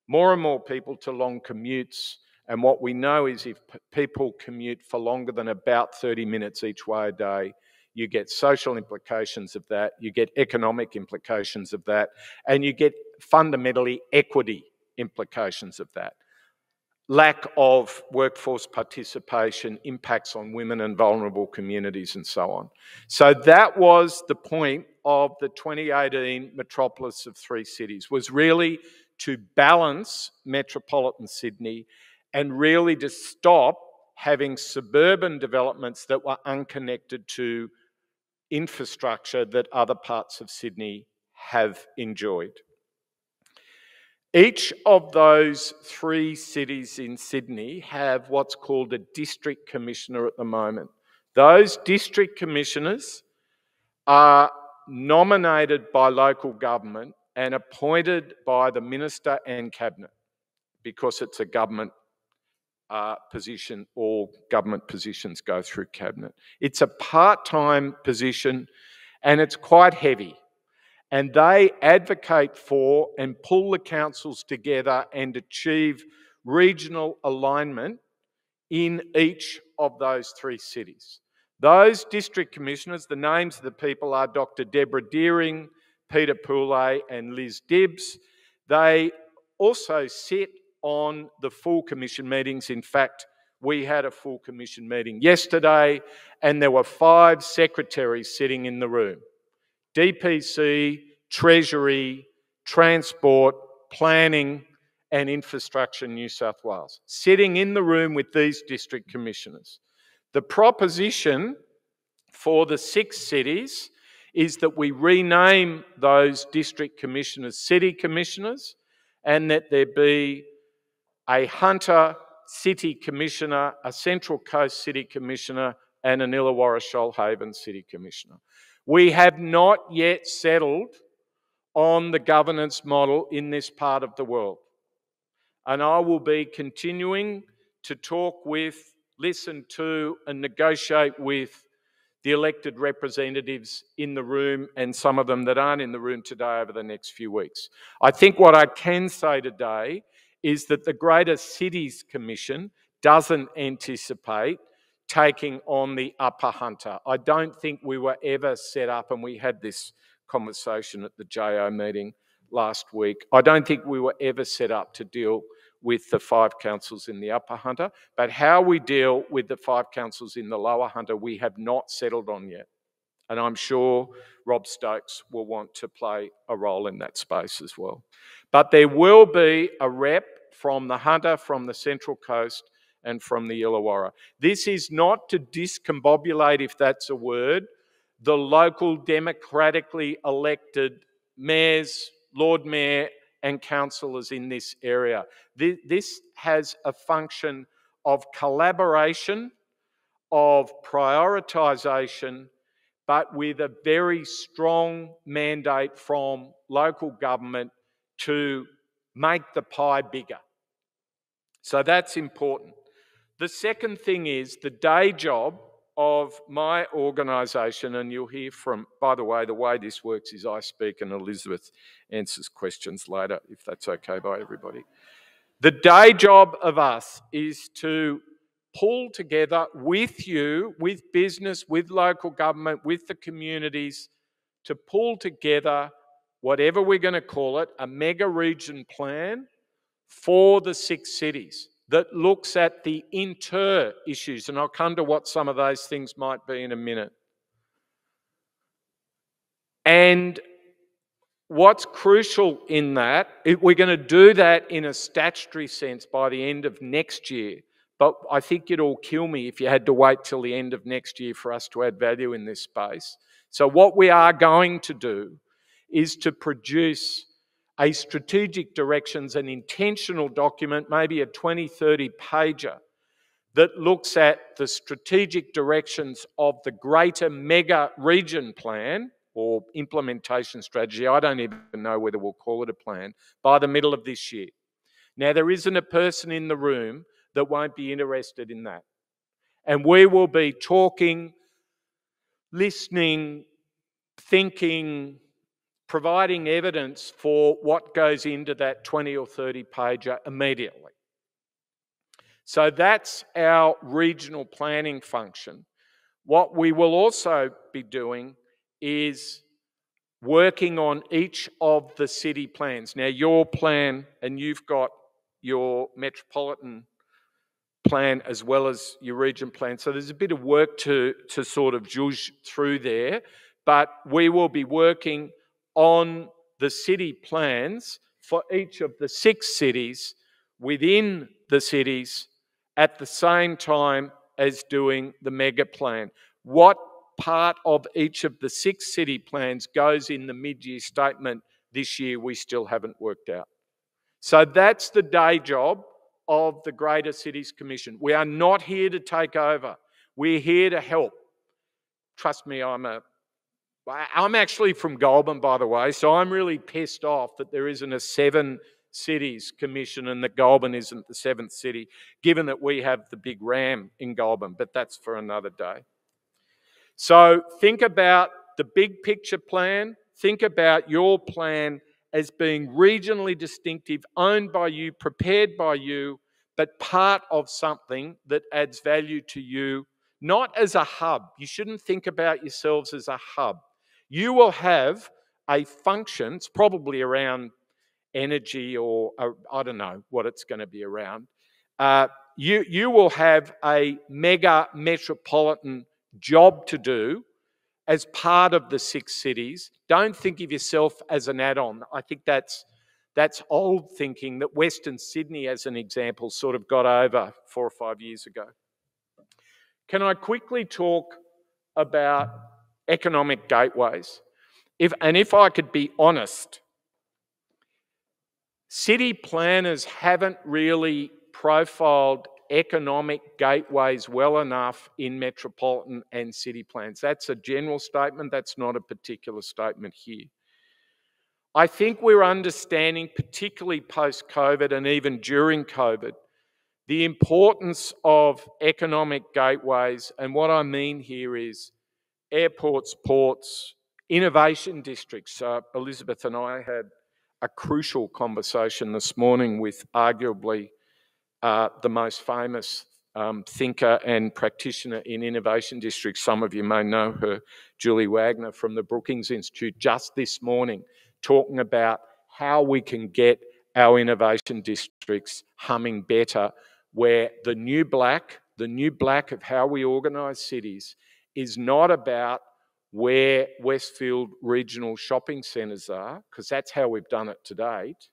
C: more and more people to long commutes, and what we know is if people commute for longer than about 30 minutes each way a day, you get social implications of that, you get economic implications of that, and you get fundamentally equity implications of that. Lack of workforce participation, impacts on women and vulnerable communities and so on. So that was the point of the 2018 Metropolis of 3 Cities, was really to balance metropolitan Sydney and really to stop having suburban developments that were unconnected to infrastructure that other parts of Sydney have enjoyed. Each of those 3 cities in Sydney have what's called a district commissioner at the moment. Those district commissioners are nominated by local government and appointed by the minister and cabinet, because it's a government position. All government positions go through cabinet. It's a part-time position and it's quite heavy. And they advocate for and pull the councils together and achieve regional alignment in each of those three cities. Those district commissioners, the names of the people are Dr. Deborah Deering, Peter Poulet and Liz Dibbs. They also sit on the full commission meetings. In fact, we had a full commission meeting yesterday and there were 5 secretaries sitting in the room. DPC, Treasury, Transport, Planning and Infrastructure New South Wales, sitting in the room with these district commissioners. The proposition for the 6 cities is that we rename those district commissioners city commissioners and that there be a Hunter City Commissioner, a Central Coast City Commissioner and an Illawarra Shoalhaven City Commissioner. We have not yet settled on the governance model in this part of the world. And I will be continuing to talk with, listen to and negotiate with the elected representatives in the room and some of them that aren't in the room today over the next few weeks. I think what I can say today is that the Greater Cities Commission doesn't anticipate taking on the Upper Hunter. I don't think we were ever set up, and we had this conversation at the JO meeting last week, I don't think we were ever set up to deal with the 5 councils in the Upper Hunter, but how we deal with the 5 councils in the Lower Hunter, we have not settled on yet. And I'm sure Rob Stokes will want to play a role in that space as well. But there will be a rep from the Hunter, from the Central Coast, and from the Illawarra. This is not to discombobulate, if that's a word, the local democratically elected mayors, Lord Mayor, and councillors in this area. This has a function of collaboration, of prioritisation, but with a very strong mandate from local government to make the pie bigger. So that's important. The second thing is the day job of my organisation, and you'll hear from, by the way this works is I speak and Elizabeth answers questions later, if that's okay by everybody. The day job of us is to pull together with you, with business, with local government, with the communities, to pull together whatever we're going to call it, a mega region plan for the 6 cities that looks at the inter issues, and I'll come to what some of those things might be in a minute. And what's crucial in that, we're going to do that in a statutory sense by the end of next year, but I think it'll kill me if you had to wait till the end of next year for us to add value in this space. So what we are going to do is to produce a strategic directions, an intentional document, maybe a 20, 30 pager that looks at the strategic directions of the greater mega region plan or implementation strategy. I don't even know whether we'll call it a plan, by the middle of this year. Now, there isn't a person in the room that won't be interested in that. And we will be talking, listening, thinking, providing evidence for what goes into that 20 or 30 pager immediately. So that's our regional planning function. What we will also be doing is working on each of the city plans. Now, your plan, and you've got your metropolitan plan as well as your region plan. So there's a bit of work to sort of zhuzh through there, but we will be working on the city plans for each of the 6 cities within the cities at the same time as doing the mega plan. What part of each of the 6 city plans goes in the mid-year statement this year, we still haven't worked out. So that's the day job of the Greater Cities Commission. We are not here to take over. We're here to help. Trust me, I'm actually from Goulburn, by the way, so I'm really pissed off that there isn't a 7 cities commission and that Goulburn isn't the 7th city, given that we have the big ram in Goulburn, but that's for another day. So think about the big picture plan. Think about your plan as being regionally distinctive, owned by you, prepared by you, but part of something that adds value to you, not as a hub. You shouldn't think about yourselves as a hub. You will have a function, it's probably around energy or I don't know what it's going to be around. You will have a mega metropolitan job to do as part of the 6 cities. Don't think of yourself as an add-on. I think that's old thinking that Western Sydney, as an example, sort of got over 4 or 5 years ago. Can I quickly talk about economic gateways? If I could be honest, city planners haven't really profiled economic gateways well enough in metropolitan and city plans. That's a general statement, that's not a particular statement here. I think we're understanding, particularly post-COVID and even during COVID, the importance of economic gateways, and what I mean here is airports, ports, innovation districts. Elizabeth and I had a crucial conversation this morning with arguably the most famous thinker and practitioner in innovation districts. Some of you may know her, Julie Wagner from the Brookings Institute, just this morning, talking about how we can get our innovation districts humming better, where the new black of how we organise cities is not about where Westfield regional shopping centres are, because that's how we've done it to date.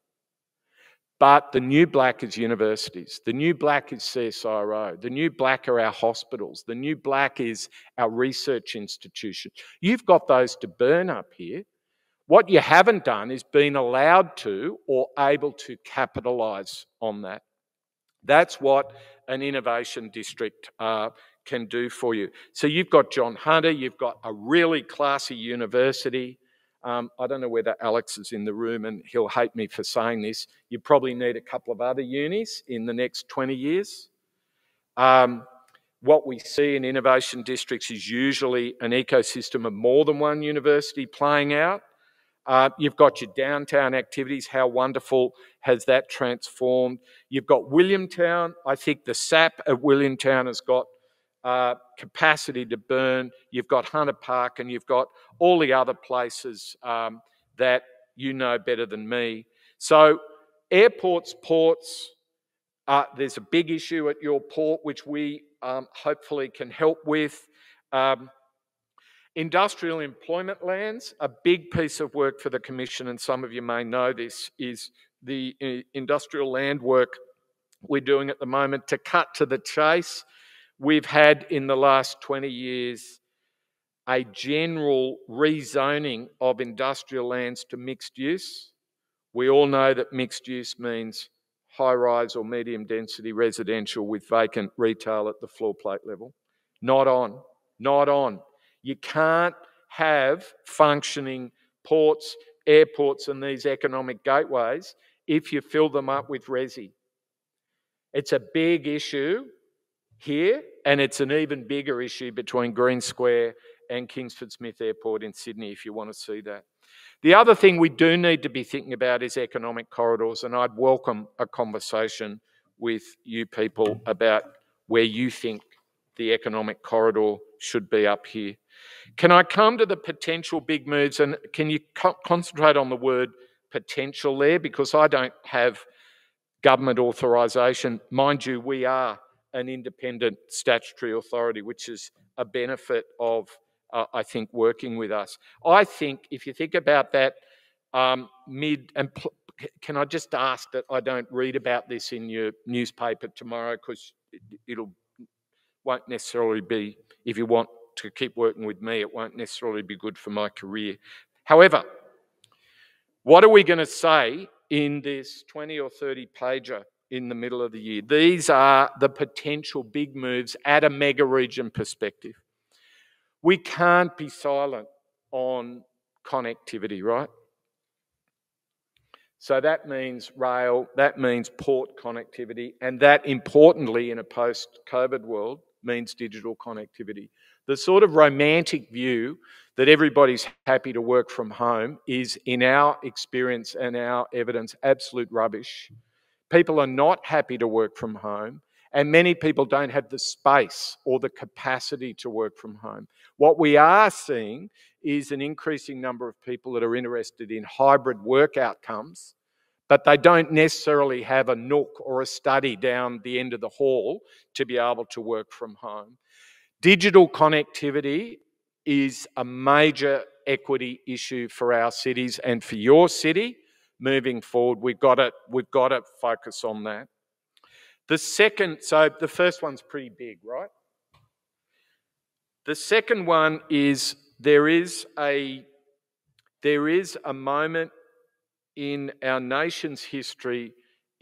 C: But the new black is universities. The new black is CSIRO. The new black are our hospitals. The new black is our research institutions. You've got those to burn up here. What you haven't done is been allowed to or able to capitalise on that. That's what an innovation district can do for you. So you've got John Hunter, you've got a really classy university. I don't know whether Alex is in the room and he'll hate me for saying this. You probably need a couple of other unis in the next 20 years. What we see in innovation districts is usually an ecosystem of more than one university playing out. You've got your downtown activities. How wonderful has that transformed? You've got Williamtown. I think the SAP at Williamtown has got capacity to burn. You've got Hunter Park and you've got all the other places that you know better than me. So airports, ports, there's a big issue at your port which we hopefully can help with. Industrial employment lands, a big piece of work for the Commission, and some of you may know this, is the industrial land work we're doing at the moment. To cut to the chase, we've had in the last 20 years a general rezoning of industrial lands to mixed use. We all know that mixed use means high-rise or medium density residential with vacant retail at the floor plate level. Not on, not on. You can't have functioning ports, airports and these economic gateways if you fill them up with resi. It's a big issue here, and it's an even bigger issue between Green Square and Kingsford Smith Airport in Sydney if you want to see that. The other thing we do need to be thinking about is economic corridors, and I'd welcome a conversation with you people about where you think the economic corridor should be up here. Can I come to the potential big moves, and can you concentrate on the word potential there, because I don't have government authorisation. Mind you, we are an independent statutory authority, which is a benefit of, I think, working with us. I think if you think about that can I just ask that I don't read about this in your newspaper tomorrow, because won't necessarily be, if you want to keep working with me, it won't necessarily be good for my career. However, what are we going to say in this 20 or 30 pager in the middle of the year? These are the potential big moves at a mega region perspective. We can't be silent on connectivity, right? So that means rail, that means port connectivity, and that importantly in a post-COVID world means digital connectivity. The sort of romantic view that everybody's happy to work from home is, in our experience and our evidence, absolute rubbish. People are not happy to work from home, and many people don't have the space or the capacity to work from home. What we are seeing is an increasing number of people that are interested in hybrid work outcomes, but they don't necessarily have a nook or a study down the end of the hall to be able to work from home. Digital connectivity is a major equity issue for our cities and for your city. Moving forward, we've got to focus on that. The first one's pretty big, right? The second one is there is a moment in our nation's history,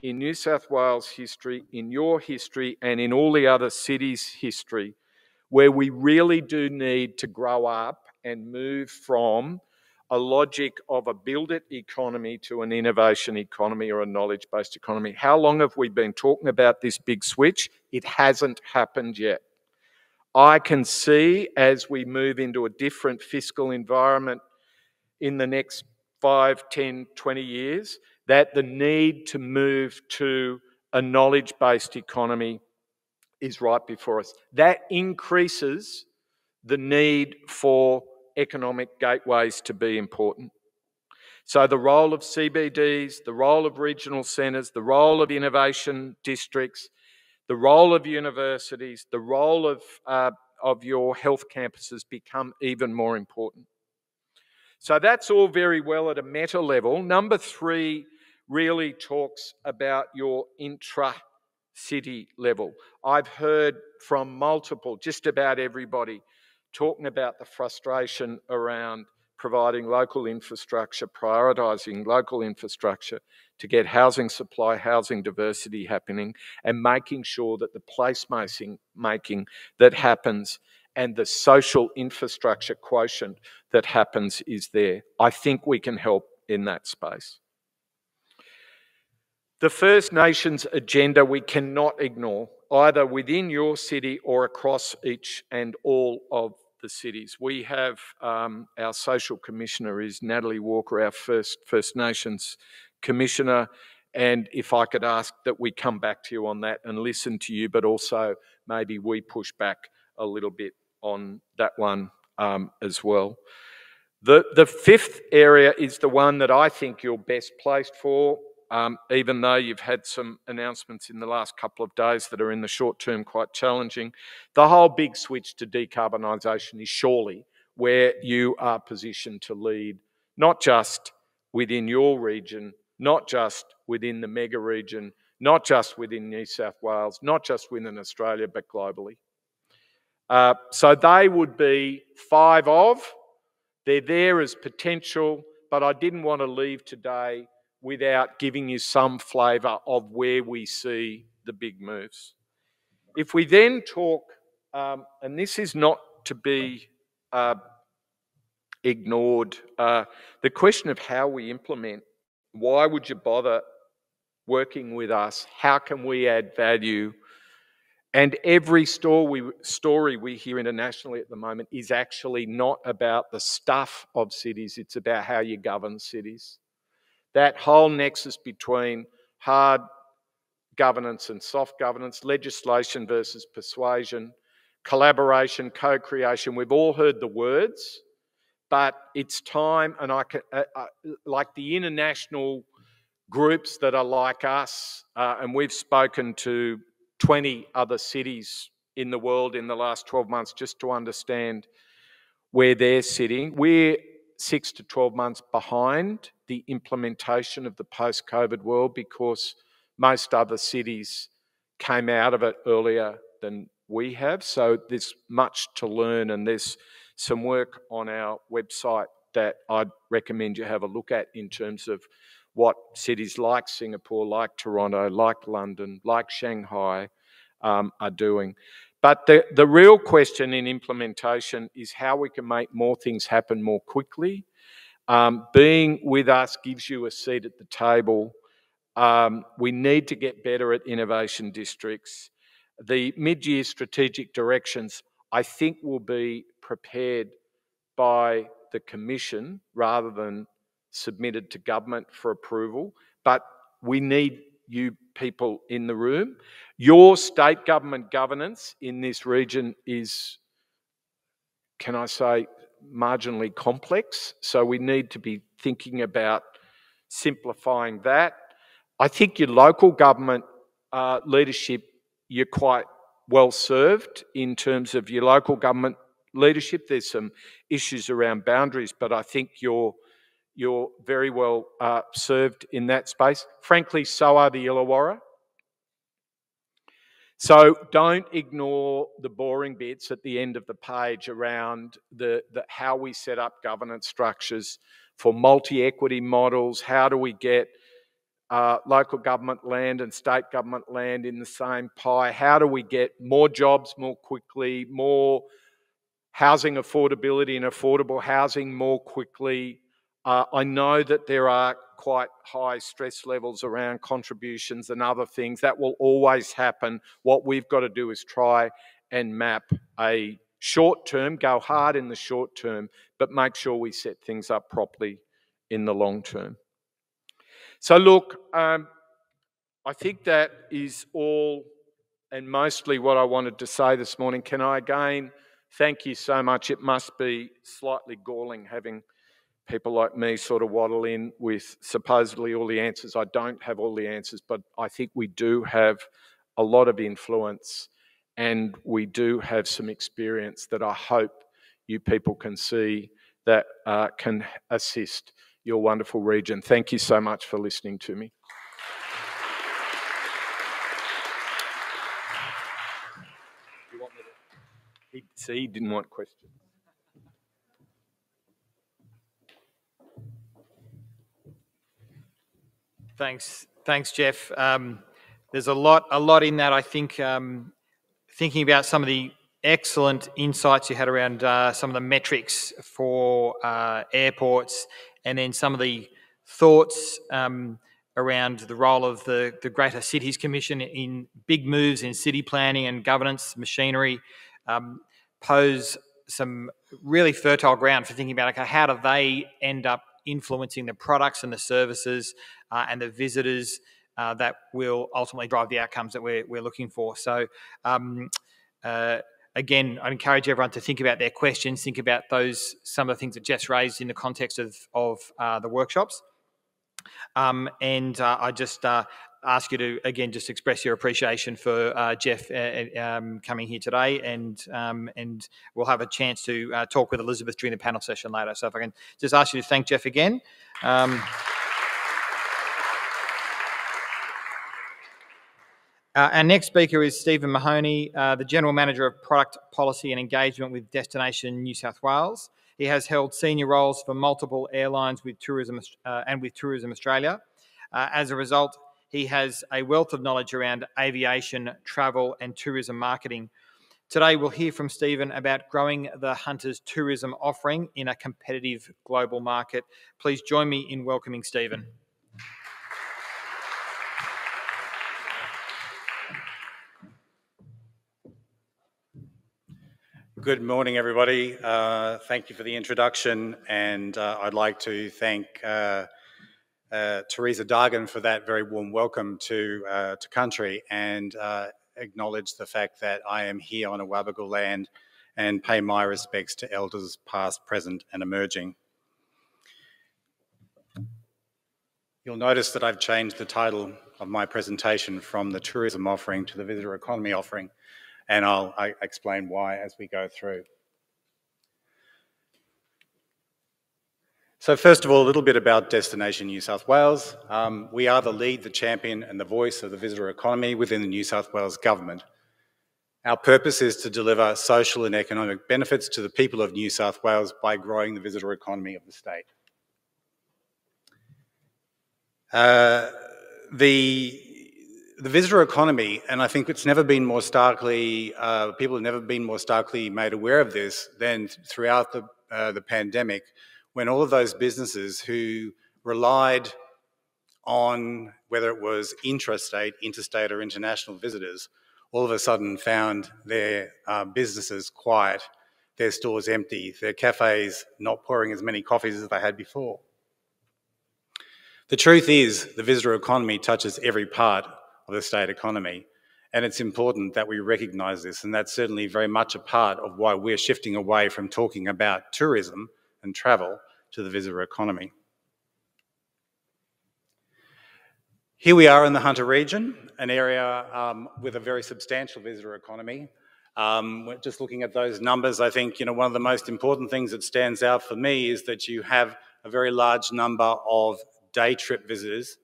C: in New South Wales history, in your history, and in all the other cities' history, where we really do need to grow up and move from a logic of a build-it economy to an innovation economy or a knowledge-based economy. How long have we been talking about this big switch? It hasn't happened yet. I can see as we move into a different fiscal environment in the next 5, 10, 20 years, that the need to move to a knowledge-based economy is right before us. That increases the need for economic gateways to be important. So the role of CBDs, the role of regional centres, the role of innovation districts, the role of universities, the role of your health campuses become even more important. So that's all very well at a meta level. Number 3 really talks about your intra-city level. I've heard from just about everybody, talking about the frustration around providing local infrastructure, prioritising local infrastructure to get housing supply, housing diversity happening, and making sure that the place-making that happens and the social infrastructure quotient that happens is there. I think we can help in that space. The First Nations agenda we cannot ignore, either within your city or across each and all of the cities. We have our social commissioner is Natalie Walker, our First Nations commissioner, and if I could ask that we come back to you on that and listen to you, but also maybe we push back a little bit on that one as well. The fifth area is the one that I think you're best placed for, even though you've had some announcements in the last couple of days that are in the short term quite challenging. The whole big switch to decarbonisation is surely where you are positioned to lead, not just within your region, not just within the mega region, not just within New South Wales, not just within Australia, but globally. So they would be 5 of. They're there as potential, but I didn't want to leave today without giving you some flavour of where we see the big moves. If we then talk, and this is not to be ignored, the question of how we implement, why would you bother working with us? How can we add value? And every story we hear internationally at the moment is actually not about the stuff of cities, it's about how you govern cities. That whole nexus between hard governance and soft governance, legislation versus persuasion, collaboration, co-creation, we've all heard the words, but it's time, and like the international groups that are like us, and we've spoken to 20 other cities in the world in the last 12 months just to understand where they're sitting. We're 6 to 12 months behind the implementation of the post-COVID world because most other cities came out of it earlier than we have. So there's much to learn, and there's some work on our website that I'd recommend you have a look at in terms of what cities like Singapore, like Toronto, like London, like Shanghai are doing. But the real question in implementation is how we can make more things happen more quickly. Being with us gives you a seat at the table. We need to get better at innovation districts. The mid-year strategic directions, I think, will be prepared by the Commission rather than submitted to government for approval. But we need you people in the room. Your state government governance in this region is, can I say, marginally complex. So we need to be thinking about simplifying that. I think your local government leadership, you're quite well served in terms of your local government leadership. There's some issues around boundaries, but I think you're very well served in that space. Frankly, so are the Illawarra. So don't ignore the boring bits at the end of the page around the how we set up governance structures for multi-equity models. How do we get local government land and state government land in the same pie? How do we get more jobs more quickly, more housing affordability and affordable housing more quickly? I know that there are quite high stress levels around contributions and other things. That will always happen. What we've got to do is try and map a short term, go hard in the short term, but make sure we set things up properly in the long term. So look, I think that is all and mostly what I wanted to say this morning. Can I again thank you so much? It must be slightly galling having people like me sort of waddle in with supposedly all the answers. I don't have all the answers, but I think we do have a lot of influence and we do have some experience that I hope you people can see that can assist your wonderful region. Thank you so much for listening to me. He didn't want questions.
A: Thanks, Geoff. There's a lot in that. I think thinking about some of the excellent insights you had around some of the metrics for airports, and then some of the thoughts around the role of the Greater Cities Commission in big moves in city planning and governance machinery, pose some really fertile ground for thinking about, okay, how do they end up influencing the products and the services and the visitors that will ultimately drive the outcomes that we're looking for. So again, I'd encourage everyone to think about their questions, think about some of the things that Geoff's raised in the context of the workshops. And I just ask you to, again, just express your appreciation for Geoff coming here today, and we'll have a chance to talk with Elizabeth during the panel session later. So if I can just ask you to thank Geoff again. Our next speaker is Stephen Mahoney, the General Manager of Product Policy and Engagement with Destination New South Wales. He has held senior roles for multiple airlines with Tourism Australia. As a result, he has a wealth of knowledge around aviation, travel and tourism marketing. Today we'll hear from Stephen about growing the Hunter's tourism offering in a competitive global market. Please join me in welcoming Stephen.
D: Good morning, everybody. Thank you for the introduction, and I'd like to thank Teresa Dargan for that very warm welcome to country, and acknowledge the fact that I am here on Awabakal land and pay my respects to elders past, present and emerging. You'll notice that I've changed the title of my presentation from the tourism offering to the visitor economy offering, and I'll explain why as we go through. So first of all, a little bit about Destination New South Wales. We are the lead, the champion and the voice of the visitor economy within the New South Wales Government. Our purpose is to deliver social and economic benefits to the people of New South Wales by growing the visitor economy of the state. The visitor economy, and I think it's never been more starkly, people have never been more starkly made aware of this than throughout the pandemic, when all of those businesses who relied on whether it was intrastate, interstate or international visitors, all of a sudden found their businesses quiet, their stores empty, their cafes not pouring as many coffees as they had before. The truth is, the visitor economy touches every part of the state economy, and it's important that we recognise this, and that's certainly very much a part of why we're shifting away from talking about tourism and travel to the visitor economy. Here we are in the Hunter region, an area with a very substantial visitor economy. Just looking at those numbers, I think one of the most important things that stands out for me is that you have a very large number of day trip visitors,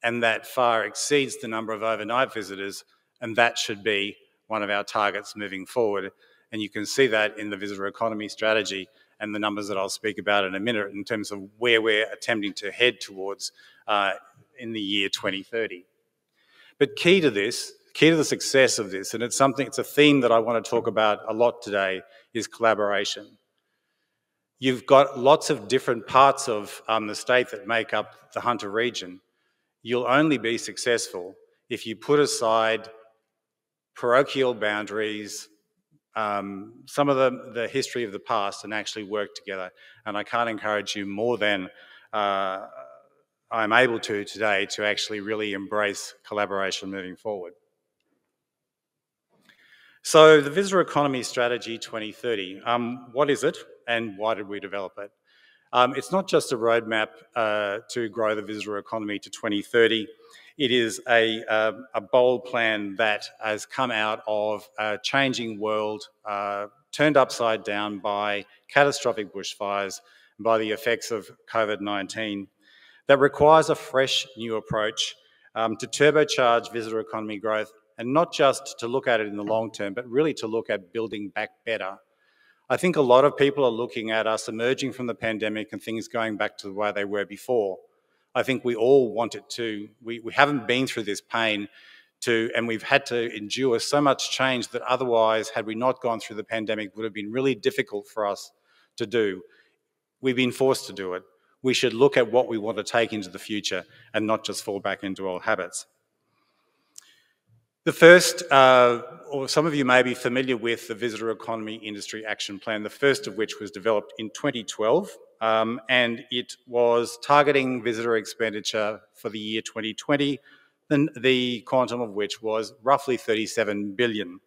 D: and that far exceeds the number of overnight visitors, and that should be one of our targets moving forward. And you can see that in the visitor economy strategy and the numbers that I'll speak about in a minute in terms of where we're attempting to head towards in the year 2030. But key to the success of this, and it's a theme that I want to talk about a lot today, is collaboration. You've got lots of different parts of the state that make up the Hunter region. You'll only be successful if you put aside parochial boundaries, some of the history of the past, and actually work together. And I can't encourage you more than I'm able to today to actually really embrace collaboration moving forward. So the Visitor Economy Strategy 2030, what is it and why did we develop it? It's not just a roadmap to grow the visitor economy to 2030. It is a bold plan that has come out of a changing world, turned upside down by catastrophic bushfires and by the effects of COVID-19, that requires a fresh new approach to turbocharge visitor economy growth, and not just to look at it in the long term, but really to look at building back better. I think a lot of people are looking at us emerging from the pandemic and things going back to the way they were before. I think we all want it to. We haven't been through this pain and we've had to endure so much change that otherwise, had we not gone through the pandemic, would have been really difficult for us to do. We've been forced to do it. We should look at what we want to take into the future and not just fall back into old habits. The first, or some of you may be familiar with the Visitor Economy Industry Action Plan, the first of which was developed in 2012, and it was targeting visitor expenditure for the year 2020, the quantum of which was roughly 37 billion.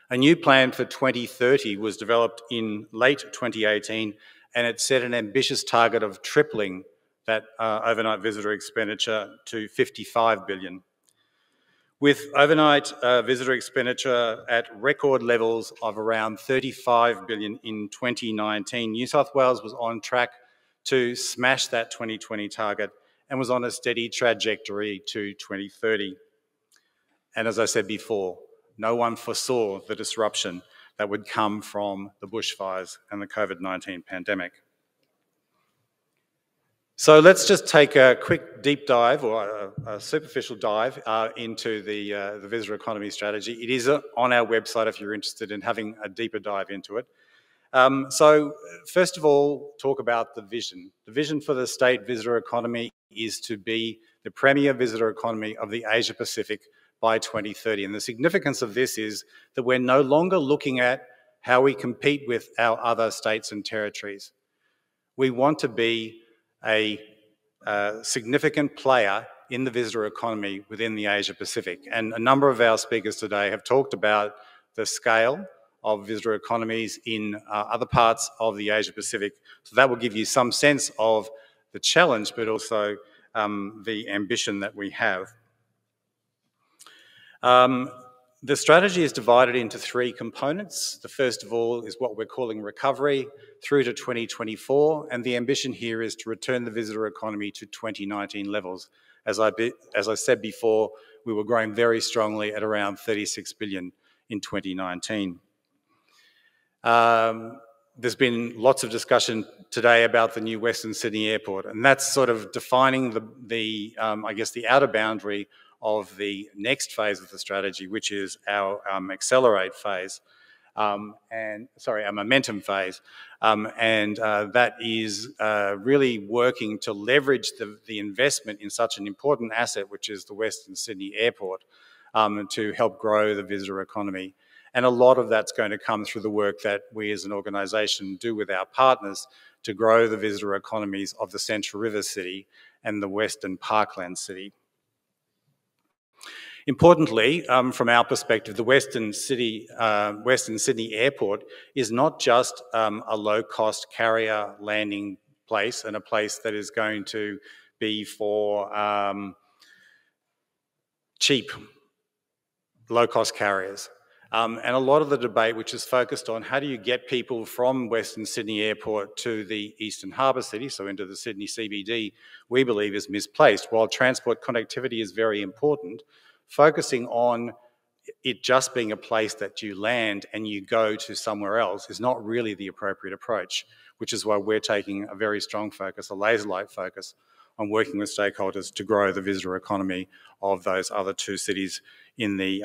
D: A new plan for 2030 was developed in late 2018, and it set an ambitious target of tripling that overnight visitor expenditure to 55 billion. With overnight visitor expenditure at record levels of around 35 billion in 2019, New South Wales was on track to smash that 2020 target and was on a steady trajectory to 2030. And as I said before, no one foresaw the disruption that would come from the bushfires and the COVID-19 pandemic. So let's just take a quick deep dive, or a superficial dive, into the visitor economy strategy. It is on our website if you're interested in having a deeper dive into it. So first of all, talk about the vision. The vision for the state visitor economy is to be the premier visitor economy of the Asia Pacific by 2030. And the significance of this is that we're no longer looking at how we compete with our other states and territories. We want to be a significant player in the visitor economy within the Asia Pacific. And a number of our speakers today have talked about the scale of visitor economies in other parts of the Asia Pacific. So that will give you some sense of the challenge, but also the ambition that we have. The strategy is divided into three components. The first of all is what we're calling recovery through to 2024, and the ambition here is to return the visitor economy to 2019 levels. As I said before, we were growing very strongly at around 36 billion in 2019. There's been lots of discussion today about the new Western Sydney Airport, and that's sort of defining I guess the outer boundary of the next phase of the strategy, which is our accelerate phase. a momentum phase, and that is really working to leverage the investment in such an important asset, which is the Western Sydney Airport, to help grow the visitor economy. And a lot of that's going to come through the work that we as an organisation do with our partners to grow the visitor economies of the Central River City and the Western Parkland City. Importantly, from our perspective, the Western Sydney Airport is not just a low-cost carrier landing place and a place that is going to be for cheap, low-cost carriers. And a lot of the debate which is focused on how do you get people from Western Sydney Airport to the Eastern Harbour City, so into the Sydney CBD, we believe is misplaced. While transport connectivity is very important, focusing on it just being a place that you land and you go to somewhere else is not really the appropriate approach, which is why we're taking a very strong focus, a laser-like focus, on working with stakeholders to grow the visitor economy of those other two cities in the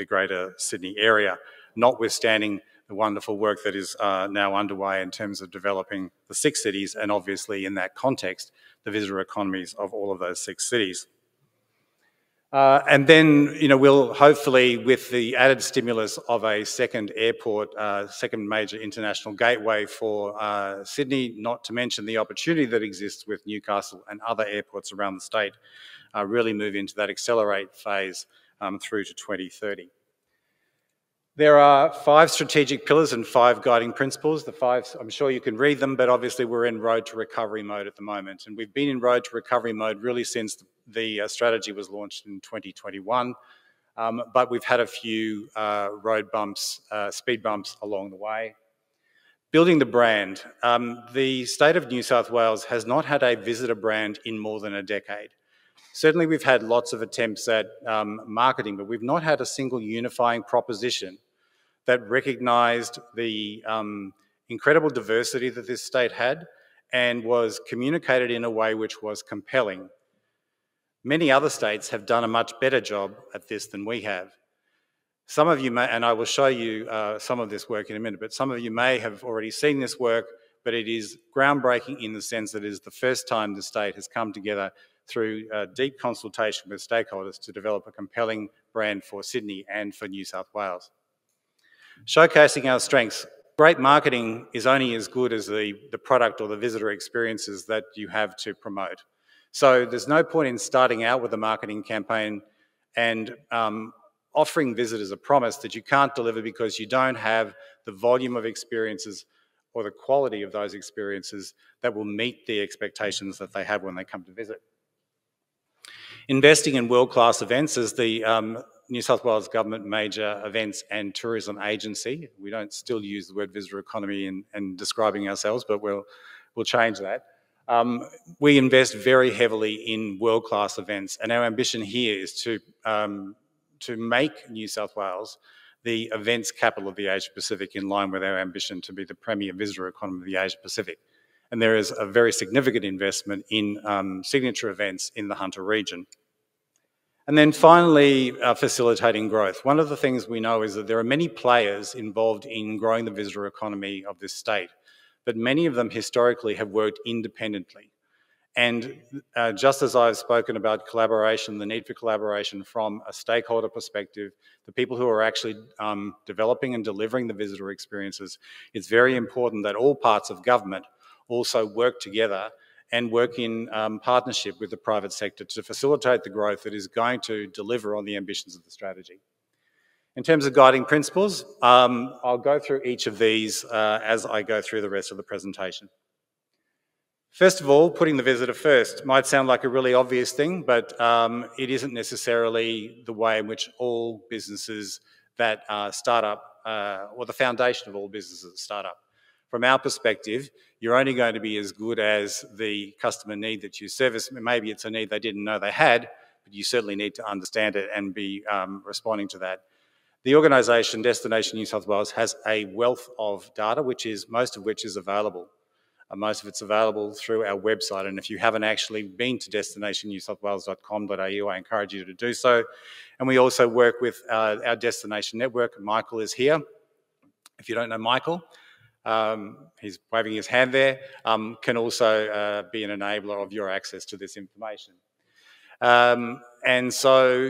D: Greater Sydney area, notwithstanding the wonderful work that is now underway in terms of developing the 6 cities, and obviously in that context, the visitor economies of all of those 6 cities. And then, we'll hopefully, with the added stimulus of a second airport, second major international gateway for Sydney, not to mention the opportunity that exists with Newcastle and other airports around the state, really move into that accelerate phase through to 2030. There are 5 strategic pillars and 5 guiding principles. The 5, I'm sure you can read them, but obviously we're in road to recovery mode at the moment. And we've been in road to recovery mode really since the strategy was launched in 2021. But we've had a few road bumps, speed bumps along the way. Building the brand. The state of New South Wales has not had a visitor brand in more than a decade. Certainly we've had lots of attempts at marketing, but we've not had a single unifying proposition that recognised the incredible diversity that this state had and was communicated in a way which was compelling. Many other states have done a much better job at this than we have. Some of you may, and I will show you some of this work in a minute, but some of you may have already seen this work, but it is groundbreaking in the sense that it is the first time the state has come together through deep consultation with stakeholders to develop a compelling brand for Sydney and for New South Wales. Showcasing our strengths. Great marketing is only as good as the product or the visitor experiences that you have to promote. So there's no point in starting out with a marketing campaign and offering visitors a promise that you can't deliver because you don't have the volume of experiences or the quality of those experiences that will meet the expectations that they have when they come to visit. Investing in world-class events as the New South Wales Government major events and tourism agency. We don't still use the word visitor economy in describing ourselves, but we'll change that. We invest very heavily in world-class events, and our ambition here is to make New South Wales the events capital of the Asia Pacific, in line with our ambition to be the premier visitor economy of the Asia Pacific. And there is a very significant investment in signature events in the Hunter region. And then finally, facilitating growth. One of the things we know is that there are many players involved in growing the visitor economy of this state, but many of them historically have worked independently. And just as I've spoken about collaboration, the need for collaboration from a stakeholder perspective, the people who are actually developing and delivering the visitor experiences, it's very important that all parts of government also work together and work in partnership with the private sector to facilitate the growth that is going to deliver on the ambitions of the strategy. In terms of guiding principles, I'll go through each of these as I go through the rest of the presentation. First of all, putting the visitor first might sound like a really obvious thing, but it isn't necessarily the way in which all businesses that start up, or the foundation of all businesses that start up. From our perspective, you're only going to be as good as the customer need that you service. Maybe it's a need they didn't know they had, but you certainly need to understand it and be responding to that. The organisation, Destination New South Wales, has a wealth of data, most of which is available. Most of it's available through our website, and if you haven't actually been to destinationnewsouthwales.com.au, I encourage you to do so. And we also work with our destination network. Michael is here. if you don't know Michael, he's waving his hand there, can also be an enabler of your access to this information. And so,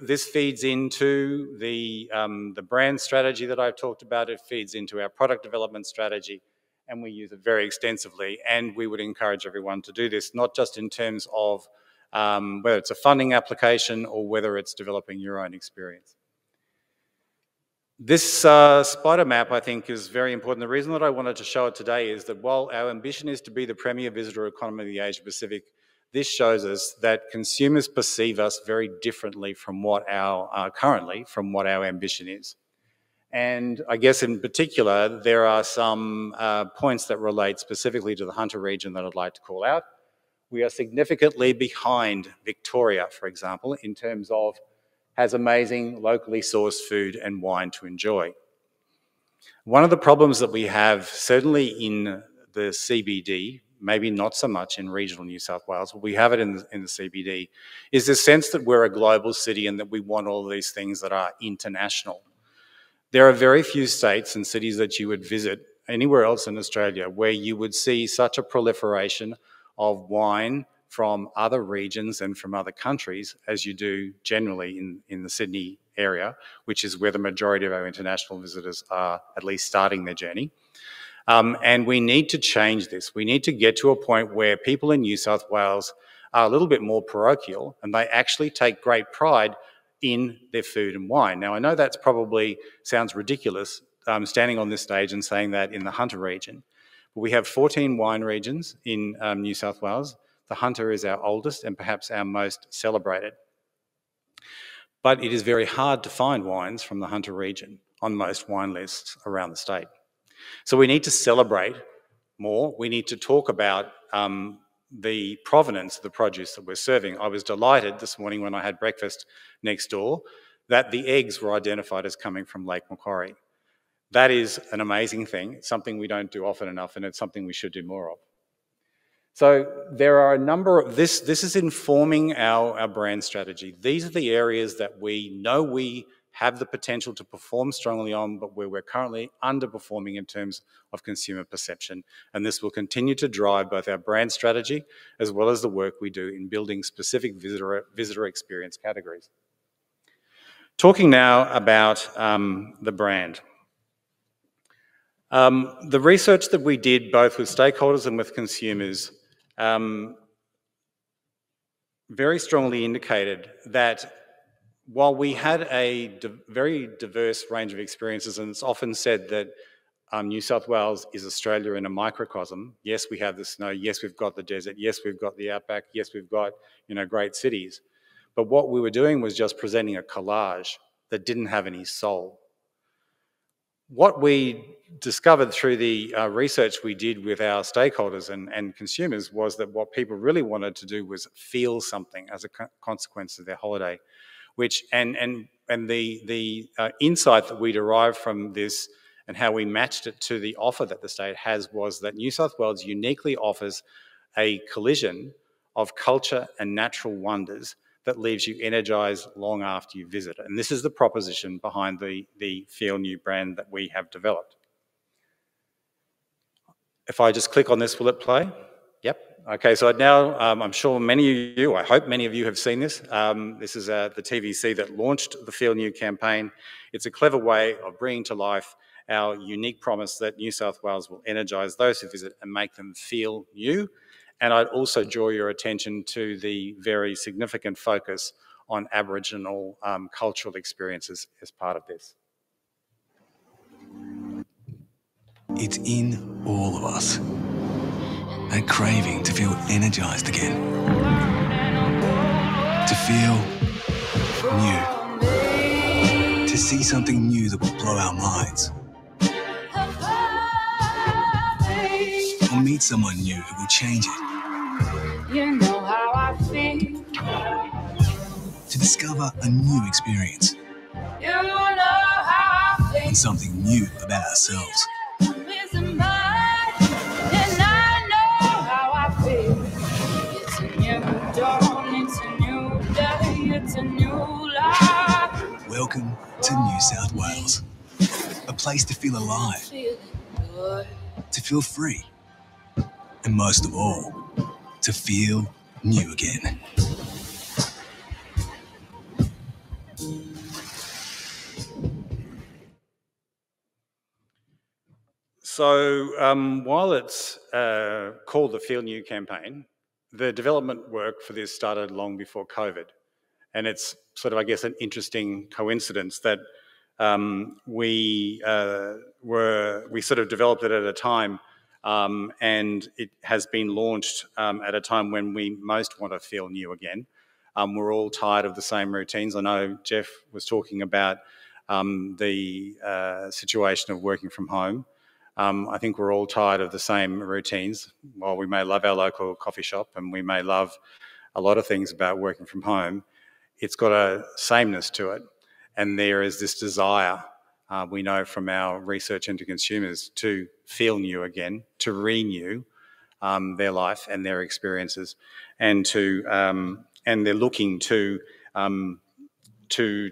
D: this feeds into the brand strategy that I've talked about. It feeds into our product development strategy, and we use it very extensively. And we would encourage everyone to do this, not just in terms of whether it's a funding application or whether it's developing your own experience. This spider map, I think, is very important. The reason that I wanted to show it today is that while our ambition is to be the premier visitor economy of the Asia Pacific, this shows us that consumers perceive us very differently from what currently from what our ambition is. And I guess in particular, there are some points that relate specifically to the Hunter region that I'd like to call out. We are significantly behind Victoria, for example, in terms of has amazing locally sourced food and wine to enjoy. One of the problems that we have, certainly in the CBD, maybe not so much in regional New South Wales, but we have it in the CBD, is the sense that we're a global city and that we want all of these things that are international. There are very few states and cities that you would visit anywhere else in Australia where you would see such a proliferation of wine from other regions and from other countries as you do generally in the Sydney area, which is where the majority of our international visitors are at least starting their journey. And we need to change this. We need to get to a point where people in New South Wales are a little bit more parochial and they actually take great pride in their food and wine. Now, I know that's probably sounds ridiculous standing on this stage and saying that in the Hunter region. But we have 14 wine regions in New South Wales. The Hunter is our oldest and perhaps our most celebrated. But it is very hard to find wines from the Hunter region on most wine lists around the state. So we need to celebrate more. We need to talk about the provenance of the produce that we're serving. I was delighted this morning when I had breakfast next door that the eggs were identified as coming from Lake Macquarie. That is an amazing thing. It's something we don't do often enough, and it's something we should do more of. So there are a number of, this is informing our brand strategy. These are the areas that we know we have the potential to perform strongly on, but where we're currently underperforming in terms of consumer perception. And this will continue to drive both our brand strategy as well as the work we do in building specific visitor experience categories. Talking now about the brand. The research that we did both with stakeholders and with consumers very strongly indicated that while we had a very diverse range of experiences, and it's often said that New South Wales is Australia in a microcosm. Yes, we have the snow. Yes, we've got the desert. Yes, we've got the outback. Yes, we've got, great cities. But what we were doing was just presenting a collage that didn't have any soul. What we discovered through the research we did with our stakeholders and consumers was that what people really wanted to do was feel something as a consequence of their holiday. And the insight that we derived from this and how we matched it to the offer that the state has was that New South Wales uniquely offers a collision of culture and natural wonders that leaves you energised long after you visit. And this is the proposition behind the Feel New brand that we have developed. If I just click on this, will it play? Yep. Okay, so now I'm sure many of you, I hope many of you have seen this. This is the TVC that launched the Feel New campaign. It's a clever way of bringing to life our unique promise that New South Wales will energise those who visit and make them feel new. And I'd also draw your attention to the very significant focus on Aboriginal cultural experiences as part of this.
E: It's in all of us. That craving to feel energised again. To feel new. To see something new that will blow our minds. Or meet someone new who will change it.
F: You know how I feel.
E: To discover a new experience.
F: You know how I feel.
E: And something new about ourselves. Welcome to New South Wales. A place to feel alive,
F: feeling good.
E: to feel free, and most of all, to feel new again.
D: So while it's called the Feel New campaign, the development work for this started long before COVID. And it's sort of, I guess, an interesting coincidence that we sort of developed it at a time and it has been launched at a time when we most want to feel new again. We're all tired of the same routines. I know Geoff was talking about the situation of working from home. I think we're all tired of the same routines. While we may love our local coffee shop and we may love a lot of things about working from home, it's got a sameness to it. And there is this desire, we know from our research into consumers, to feel new again, to renew their life and their experiences, and they're looking to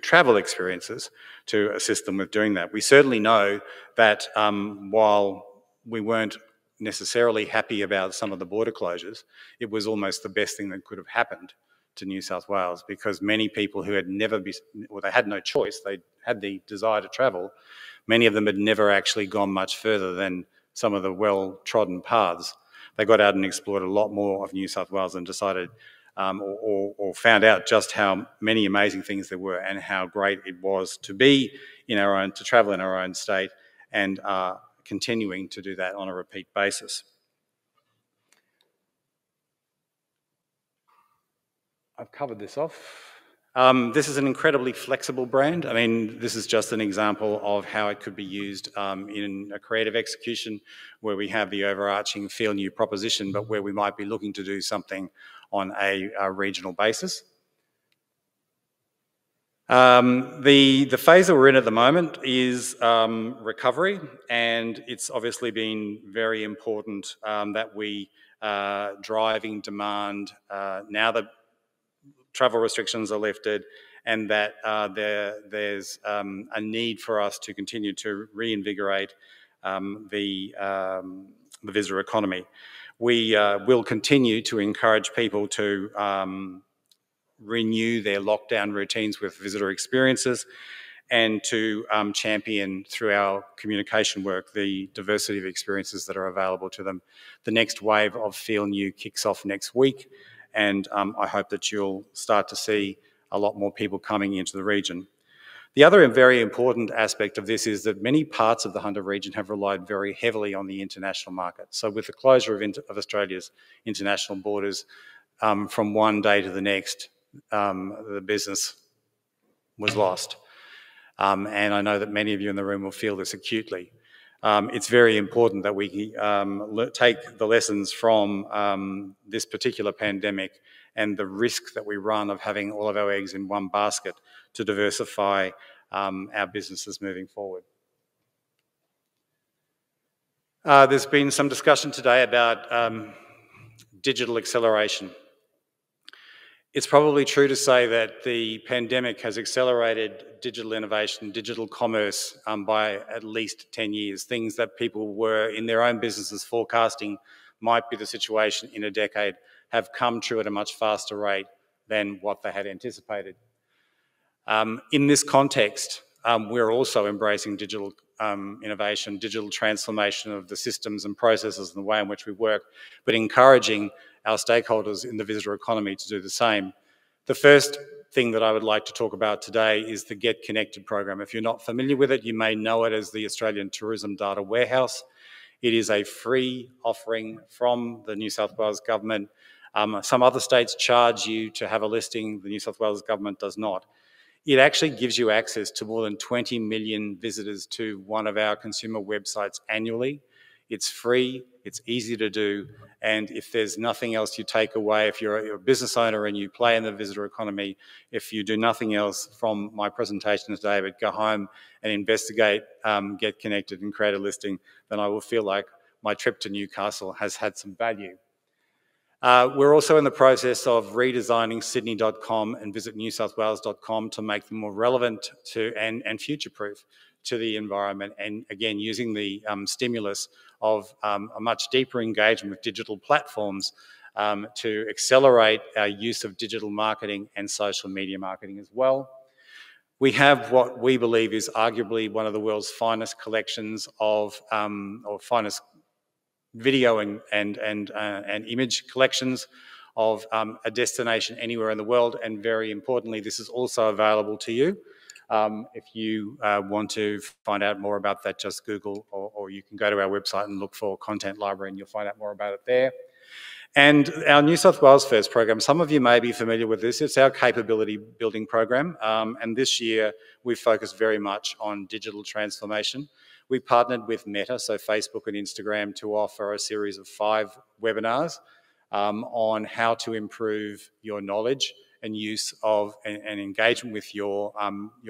D: travel experiences to assist them with doing that. We certainly know that while we weren't necessarily happy about some of the border closures, it was almost the best thing that could have happened to New South Wales, because many people who had they had no choice, they had the desire to travel, many of them had never actually gone much further than some of the well-trodden paths. They got out and explored a lot more of New South Wales and decided or found out just how many amazing things there were and how great it was to be to travel in our own state, and continuing to do that on a repeat basis. I've covered this off. This is an incredibly flexible brand. I mean, this is just an example of how it could be used in a creative execution where we have the overarching feel new proposition, but where we might be looking to do something on a regional basis. The phase that we're in at the moment is recovery, and it's obviously been very important that we are driving demand now that travel restrictions are lifted, and that there's a need for us to continue to reinvigorate the visitor economy. We will continue to encourage people to renew their lockdown routines with visitor experiences, and to champion through our communication work the diversity of experiences that are available to them. The next wave of Feel New kicks off next week, and I hope that you'll start to see a lot more people coming into the region. The other very important aspect of this is that many parts of the Hunter region have relied very heavily on the international market. So with the closure of Australia's international borders, from one day to the next, the business was lost. And I know that many of you in the room will feel this acutely. It's very important that we take the lessons from this particular pandemic and the risk that we run of having all of our eggs in one basket to diversify our businesses moving forward. There's been some discussion today about digital acceleration. It's probably true to say that the pandemic has accelerated digital innovation, digital commerce by at least 10 years. Things that people were in their own businesses forecasting might be the situation in a decade have come true at a much faster rate than what they had anticipated. In this context, we're also embracing digital innovation, digital transformation of the systems and processes and the way in which we work, but encouraging our stakeholders in the visitor economy to do the same. The first thing that I would like to talk about today is the Get Connected program. If you're not familiar with it, you may know it as the Australian Tourism Data Warehouse. It is a free offering from the New South Wales Government. Some other states charge you to have a listing. The New South Wales Government does not. It actually gives you access to more than 20 million visitors to one of our consumer websites annually. It's free, it's easy to do, and if there's nothing else you take away, if you're a business owner and you play in the visitor economy, if you do nothing else from my presentation today but go home and investigate, Get Connected and create a listing, then I will feel like my trip to Newcastle has had some value. We're also in the process of redesigning Sydney.com and visitnewsouthwales.com to make them more relevant to and future-proof to the environment, and again, using the stimulus of a much deeper engagement with digital platforms to accelerate our use of digital marketing and social media marketing as well. We have what we believe is arguably one of the world's finest collections of, or finest video and image collections of a destination anywhere in the world, and very importantly, this is also available to you. If you want to find out more about that, just Google, or you can go to our website and look for Content Library and you'll find out more about it there. And our New South Wales First program, some of you may be familiar with this, it's our capability building program. And this year we've focused very much on digital transformation. We partnered with Meta, so Facebook and Instagram, to offer a series of 5 webinars on how to improve your knowledge and use of and engagement with your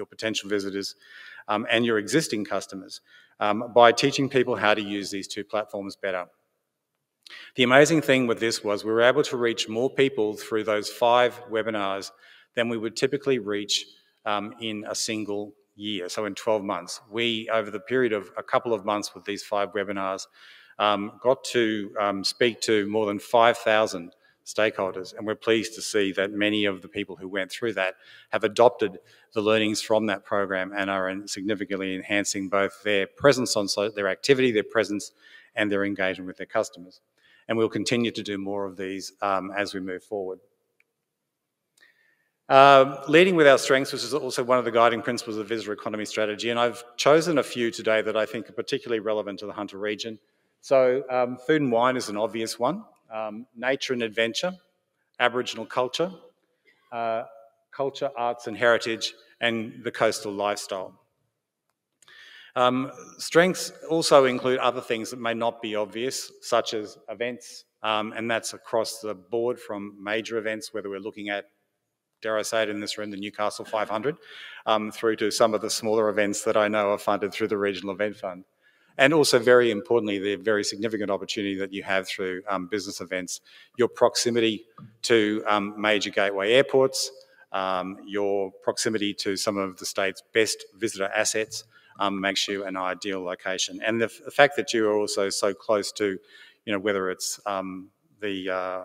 D: potential visitors and your existing customers by teaching people how to use these 2 platforms better. The amazing thing with this was we were able to reach more people through those 5 webinars than we would typically reach in a single year, so in 12 months. We, over the period of a couple of months with these 5 webinars, got to speak to more than 5,000 stakeholders, and we're pleased to see that many of the people who went through that have adopted the learnings from that program and are significantly enhancing both their presence on their activity, their presence, and their engagement with their customers. And we'll continue to do more of these as we move forward. Leading with our strengths, which is also one of the guiding principles of the visitor economy strategy, and I've chosen a few today that I think are particularly relevant to the Hunter region. So food and wine is an obvious one. Nature and adventure, Aboriginal culture, culture, arts and heritage, and the coastal lifestyle. Strengths also include other things that may not be obvious, such as events, and that's across the board from major events, whether we're looking at, dare I say it in this room, the Newcastle 500, through to some of the smaller events that I know are funded through the Regional Event Fund. And also, very importantly, the very significant opportunity that you have through business events, your proximity to major gateway airports, your proximity to some of the state's best visitor assets makes you an ideal location. And the fact that you are also so close to, whether it's the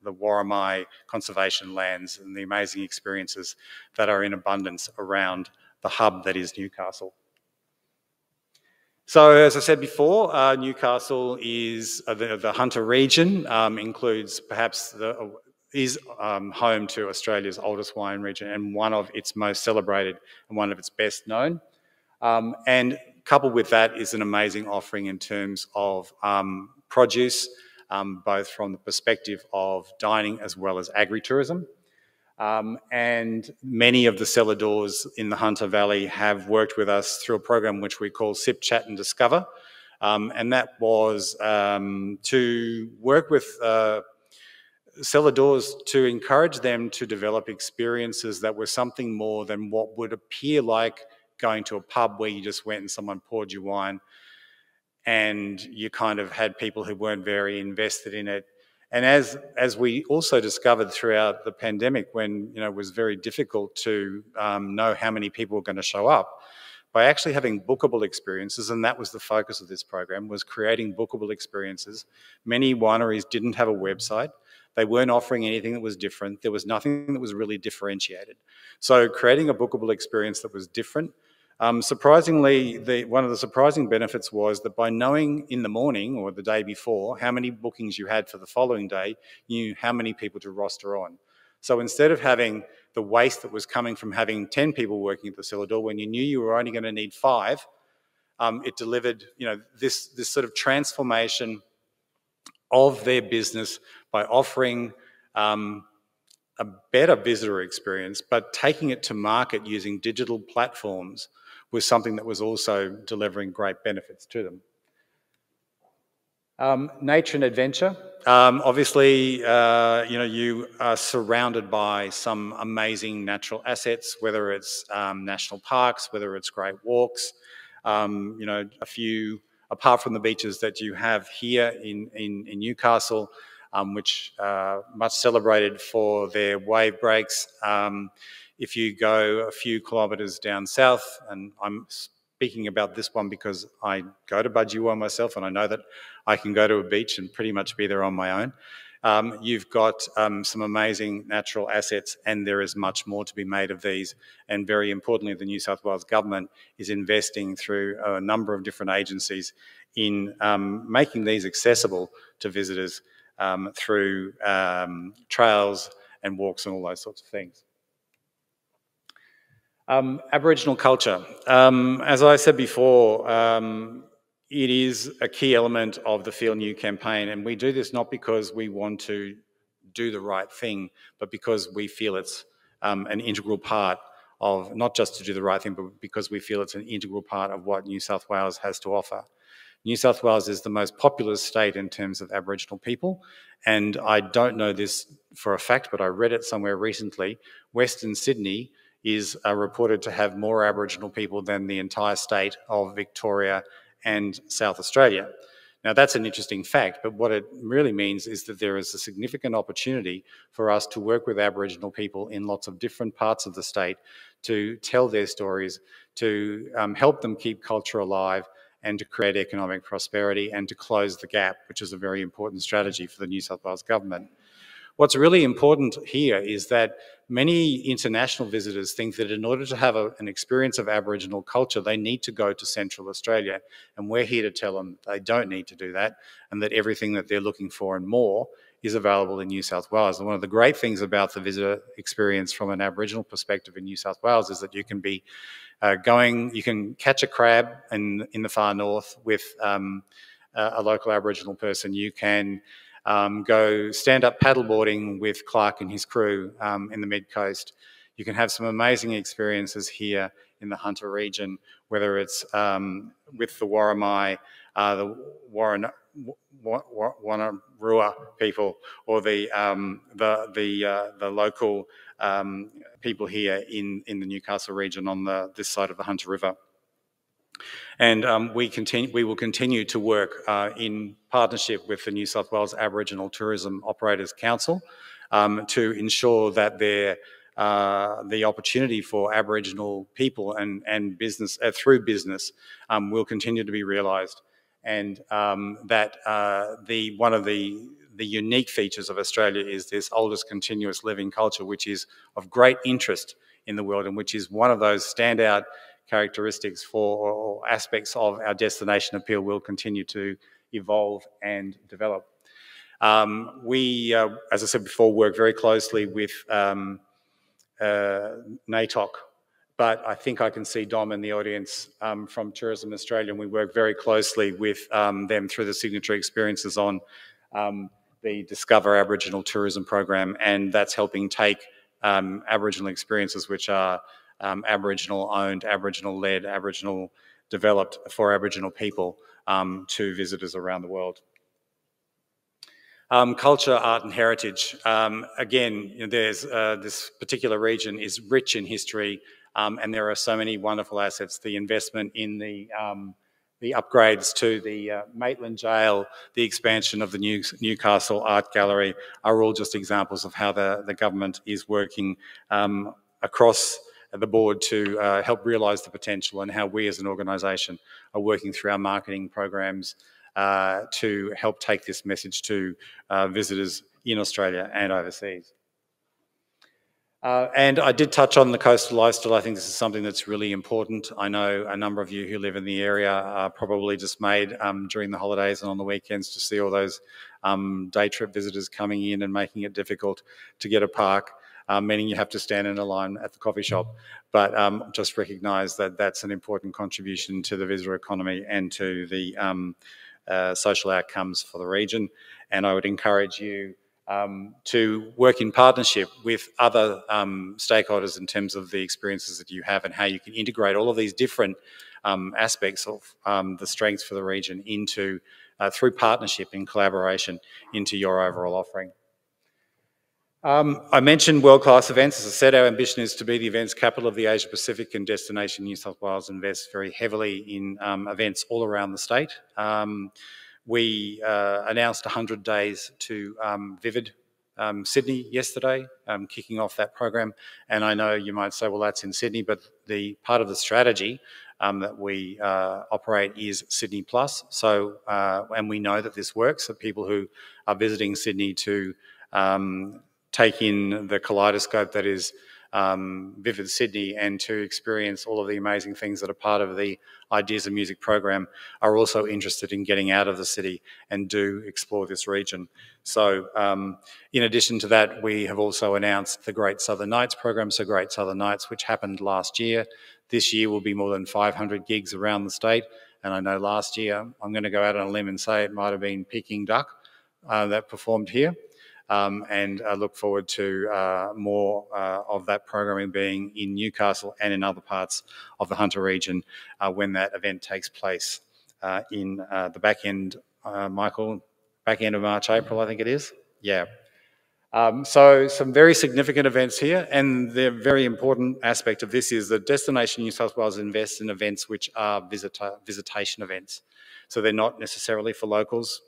D: Warramai conservation lands and the amazing experiences that are in abundance around the hub that is Newcastle. So, as I said before, Newcastle is the Hunter region, includes perhaps is home to Australia's oldest wine region and one of its most celebrated and one of its best known. And coupled with that is an amazing offering in terms of produce, both from the perspective of dining as well as agritourism. And many of the cellar doors in the Hunter Valley have worked with us through a program which we call Sip, Chat and Discover. And that was to work with cellar doors to encourage them to develop experiences that were something more than what would appear like going to a pub where you just went and someone poured you wine and you kind of had people who weren't very invested in it. And as we also discovered throughout the pandemic, when it was very difficult to know how many people were going to show up, by actually having bookable experiences, and that was the focus of this program, was creating bookable experiences. Many wineries didn't have a website. They weren't offering anything that was different. There was nothing that was really differentiated. So creating a bookable experience that was different. Surprisingly, one of the surprising benefits was that by knowing in the morning or the day before how many bookings you had for the following day, you knew how many people to roster on. So instead of having the waste that was coming from having 10 people working at the cellar door, when you knew you were only going to need 5, it delivered this sort of transformation of their business by offering a better visitor experience, but taking it to market using digital platforms was something that was also delivering great benefits to them. Nature and adventure. Obviously, you are surrounded by some amazing natural assets, whether it's national parks, whether it's great walks, a few, apart from the beaches that you have here in Newcastle, which are much celebrated for their wave breaks. If you go a few kilometres down south, and I'm speaking about this one because I go to Budgie myself and I know that I can go to a beach and pretty much be there on my own. You've got some amazing natural assets, and there is much more to be made of these. And very importantly, the New South Wales government is investing through a number of different agencies in making these accessible to visitors through trails and walks and all those sorts of things. Aboriginal culture. As I said before, it is a key element of the Feel New campaign, and we do this not because we want to do the right thing, but because we feel it's an integral part of, not just to do the right thing, but because we feel it's an integral part of what New South Wales has to offer. New South Wales is the most populous state in terms of Aboriginal people, and I don't know this for a fact, but I read it somewhere recently. Western Sydney is reported to have more Aboriginal people than the entire state of Victoria and South Australia. Now, that's an interesting fact, but what it really means is that there is a significant opportunity for us to work with Aboriginal people in lots of different parts of the state to tell their stories, to help them keep culture alive, and to create economic prosperity and to close the gap, which is a very important strategy for the New South Wales government. What's really important here is that many international visitors think that in order to have an experience of Aboriginal culture, they need to go to Central Australia. And we're here to tell them they don't need to do that, and that everything that they're looking for and more is available in New South Wales. And one of the great things about the visitor experience from an Aboriginal perspective in New South Wales is that you can be you can catch a crab in the far north with a local Aboriginal person. You can go stand-up paddleboarding with Clark and his crew in the mid-coast. You can have some amazing experiences here in the Hunter region, whether it's with the Warramai, the Wanarua people, or the local people here in the Newcastle region on this side of the Hunter River. And we will continue to work in partnership with the New South Wales Aboriginal Tourism Operators Council to ensure that the opportunity for Aboriginal people and business through business will continue to be realised, and that one of the unique features of Australia is this oldest continuous living culture, which is of great interest in the world and which is one of those standout characteristics or aspects of our destination appeal will continue to evolve and develop. We, as I said before, work very closely with NATOC, but I think I can see Dom in the audience from Tourism Australia, and we work very closely with them through the signature experiences on the Discover Aboriginal Tourism program, and that's helping take Aboriginal experiences which are Aboriginal owned, Aboriginal led, Aboriginal developed for Aboriginal people to visitors around the world. Culture, art and heritage. Again, there's this particular region is rich in history and there are so many wonderful assets. The investment in the upgrades to the Maitland Jail, the expansion of the Newcastle Art Gallery are all just examples of how the government is working across the board to help realise the potential, and how we as an organisation are working through our marketing programs to help take this message to visitors in Australia and overseas. And I did touch on the coastal lifestyle. I think this is something that's really important. I know a number of you who live in the area are probably dismayed during the holidays and on the weekends to see all those day trip visitors coming in and making it difficult to get a park, meaning you have to stand in a line at the coffee shop. But just recognise that that's an important contribution to the visitor economy and to the social outcomes for the region. And I would encourage you to work in partnership with other stakeholders in terms of the experiences that you have and how you can integrate all of these different aspects of the strengths for the region into, through partnership and collaboration, into your overall offering. I mentioned world-class events. As I said, our ambition is to be the events capital of the Asia Pacific, and Destination New South Wales invests very heavily in events all around the state. We announced 100 days to Vivid Sydney yesterday, kicking off that program. And I know you might say, well, that's in Sydney, but the part of the strategy that we operate is Sydney Plus. So, and we know that this works for people who are visiting Sydney to take in the kaleidoscope that is Vivid Sydney and to experience all of the amazing things that are part of the Ideas of Music program, are also interested in getting out of the city and do explore this region. So in addition to that, we have also announced the Great Southern Nights program, so Great Southern Nights, which happened last year. This year will be more than 500 gigs around the state. And I know last year, I'm going to go out on a limb and say it might have been Peking Duck that performed here. And I look forward to more of that programming being in Newcastle and in other parts of the Hunter region when that event takes place in the back end, Michael, back end of March, April, I think it is. Yeah. So some very significant events here, and the very important aspect of this is that Destination New South Wales invests in events which are visitation events. So they're not necessarily for locals.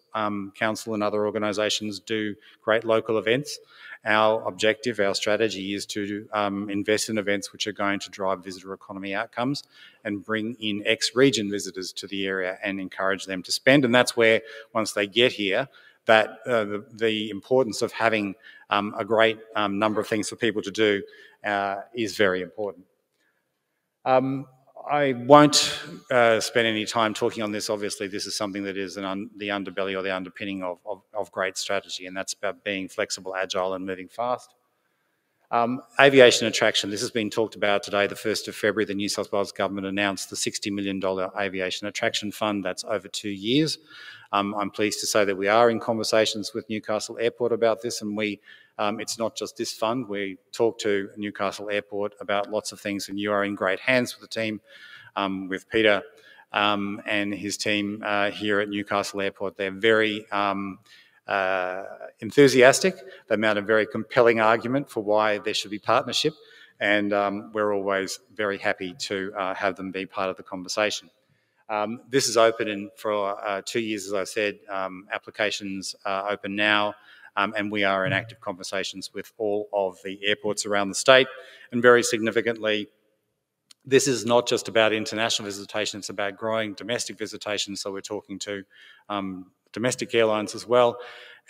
D: Council and other organisations do great local events. Our objective, our strategy is to invest in events which are going to drive visitor economy outcomes and bring in ex-region visitors to the area and encourage them to spend. And that's where, once they get here, that the importance of having a great number of things for people to do is very important. I won't spend any time talking on this. Obviously, this is something that is the underbelly or the underpinning of great strategy, and that's about being flexible, agile, and moving fast. Aviation attraction. This has been talked about today. The 1st of February, the New South Wales Government announced the $60 million Aviation Attraction Fund. That's over 2 years. I'm pleased to say that we are in conversations with Newcastle Airport about this, and it's not just this fund. We talk to Newcastle Airport about lots of things, and you are in great hands with the team, with Peter and his team here at Newcastle Airport. They're very enthusiastic. They mount a very compelling argument for why there should be partnership, and we're always very happy to have them be part of the conversation. This is open for 2 years, as I said. Applications are open now, and we are in active conversations with all of the airports around the state. And very significantly, this is not just about international visitation, it's about growing domestic visitation. So we're talking to domestic airlines as well.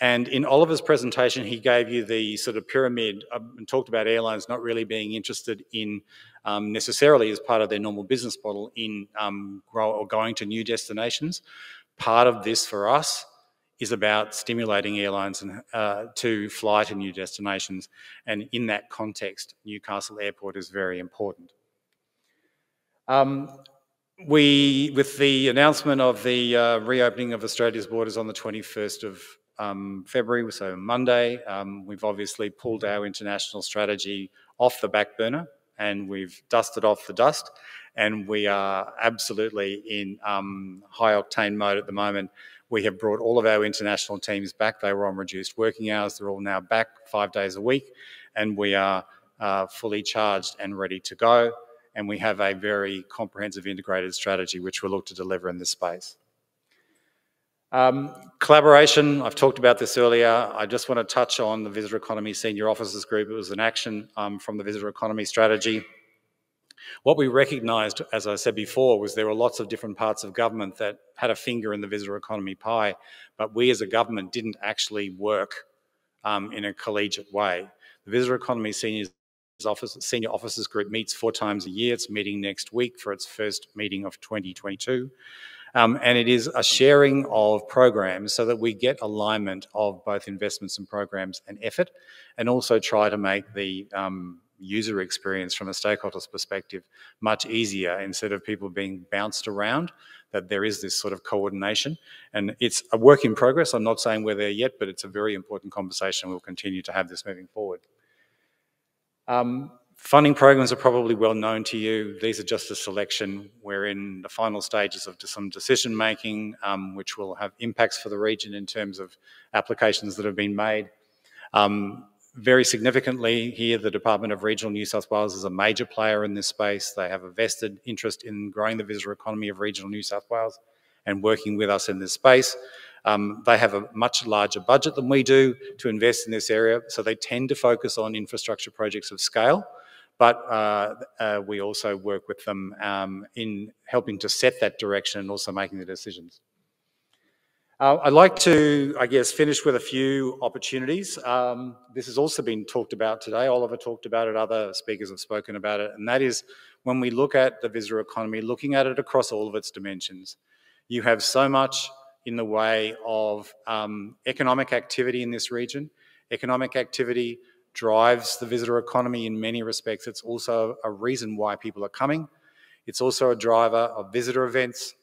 D: And in Oliver's presentation, he gave you the sort of pyramid and talked about airlines not really being interested in necessarily as part of their normal business model in going to new destinations. Part of this for us is about stimulating airlines to fly to new destinations. And in that context, Newcastle Airport is very important. With the announcement of the reopening of Australia's borders on the 21st of February, so Monday, we've obviously pulled our international strategy off the back burner and we've dusted off the dust, and we are absolutely in high octane mode at the moment. We have brought all of our international teams back. They were on reduced working hours. They're all now back 5 days a week, and we are fully charged and ready to go. And we have a very comprehensive integrated strategy which we'll look to deliver in this space. Collaboration, I've talked about this earlier. I just want to touch on the Visitor Economy Senior Officers Group. It was an action from the Visitor Economy Strategy. What we recognised, as I said before, was there were lots of different parts of government that had a finger in the visitor economy pie, but we as a government didn't actually work in a collegiate way. The Visitor Economy Senior Officers Group meets 4 times a year. It's meeting next week for its first meeting of 2022. And it is a sharing of programs so that we get alignment of both investments and programs and effort, and also try to make the user experience from a stakeholder's perspective much easier instead of people being bounced around, that there is this sort of coordination. And it's a work in progress. I'm not saying we're there yet, but it's a very important conversation. We'll continue to have this moving forward. Funding programs are probably well known to you. These are just a selection. We're in the final stages of some decision making, which will have impacts for the region in terms of applications that have been made. Very significantly here, the Department of Regional New South Wales is a major player in this space. They have a vested interest in growing the visitor economy of regional New South Wales and working with us in this space. They have a much larger budget than we do to invest in this area, so they tend to focus on infrastructure projects of scale. but we also work with them in helping to set that direction and also making the decisions. I'd like to, I guess, finish with a few opportunities. This has also been talked about today. Oliver talked about it, other speakers have spoken about it, and that is when we look at the visitor economy, looking at it across all of its dimensions. You have so much in the way of economic activity in this region. Economic activity drives the visitor economy in many respects. It's also a reason why people are coming. It's also a driver of visitor events.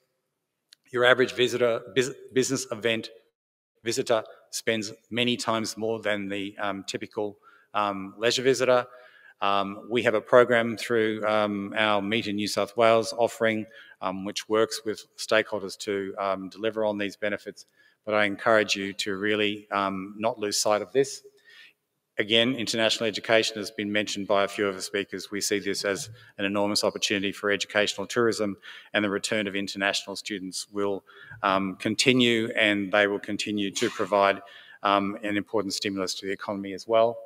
D: Your average business event visitor spends many times more than the typical leisure visitor. We have a program through our Meet in New South Wales offering, which works with stakeholders to deliver on these benefits. But I encourage you to really not lose sight of this. Again, international education has been mentioned by a few of the speakers. We see this as an enormous opportunity for educational tourism, and the return of international students will continue, and they will continue to provide an important stimulus to the economy as well.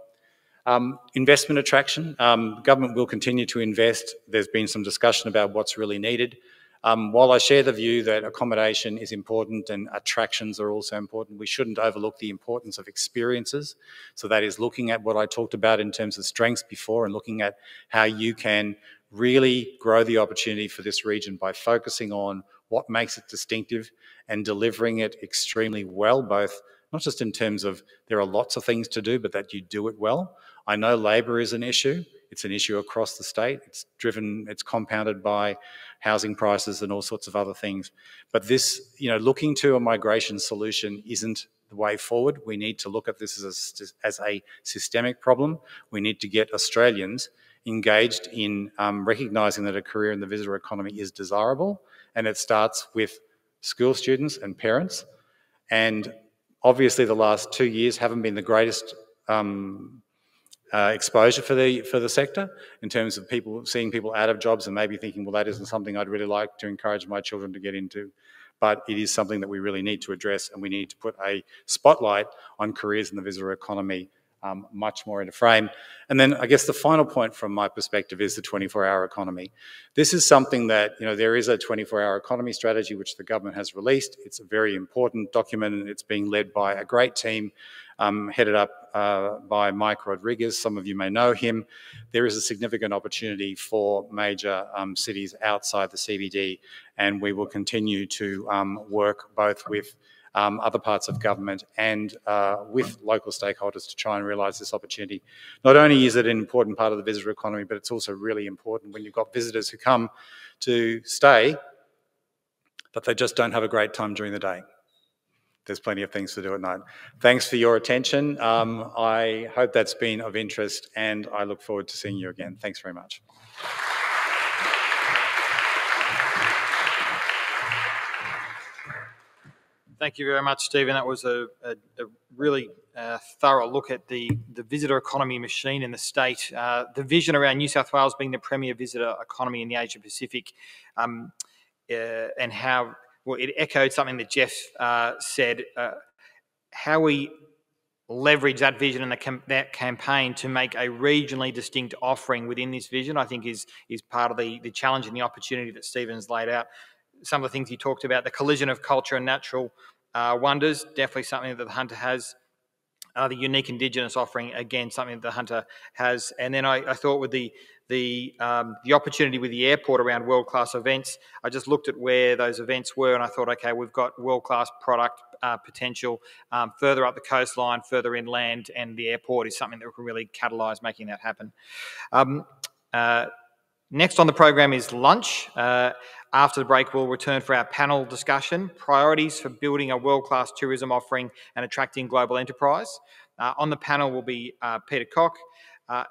D: Investment attraction. Government will continue to invest. There's been some discussion about what's really needed. While I share the view that accommodation is important and attractions are also important, we shouldn't overlook the importance of experiences. So that is looking at what I talked about in terms of strengths before and looking at how you can really grow the opportunity for this region by focusing on what makes it distinctive and delivering it extremely well, both not just in terms of there are lots of things to do, but that you do it well. I know labour is an issue. It's an issue across the state. It's compounded by housing prices and all sorts of other things. But this, looking to a migration solution isn't the way forward. We need to look at this as a systemic problem. We need to get Australians engaged in recognising that a career in the visitor economy is desirable, and it starts with school students and parents. And obviously the last 2 years haven't been the greatest exposure for the sector in terms of seeing people out of jobs and maybe thinking, well, that isn't something I'd really like to encourage my children to get into. But it is something that we really need to address, and we need to put a spotlight on careers in the visitor economy much more into frame. And then I guess the final point from my perspective is the 24-hour economy. This is something that, there is a 24-hour economy strategy which the government has released. It's a very important document, and it's being led by a great team headed up by Mike Rodriguez. Some of you may know him. There is a significant opportunity for major cities outside the CBD, and we will continue to work both with other parts of government and with local stakeholders to try and realise this opportunity. Not only is it an important part of the visitor economy, but it's also really important when you've got visitors who come to stay, but they just don't have a great time during the day. There's plenty of things to do at night. Thanks for your attention. I hope that's been of interest, and I look forward to seeing you again. Thanks very much.
A: Thank you very much, Stephen. That was a really thorough look at the visitor economy machine in the state, the vision around New South Wales being the premier visitor economy in the Asia Pacific, and how it echoed something that Geoff said, how we leverage that vision and that campaign to make a regionally distinct offering within this vision, I think is part of the challenge and the opportunity that Stephen's laid out. Some of the things he talked about, the collision of culture and natural wonders, definitely something that the Hunter has. The unique Indigenous offering, again, something that the Hunter has. And then I thought with the opportunity with the airport around world-class events, I just looked at where those events were and I thought, okay, we've got world-class product potential further up the coastline, further inland, and the airport is something that can really catalyse making that happen. Next on the program is lunch. After the break, we'll return for our panel discussion, priorities for building a world-class tourism offering and attracting global enterprise. On the panel will be Peter Cock,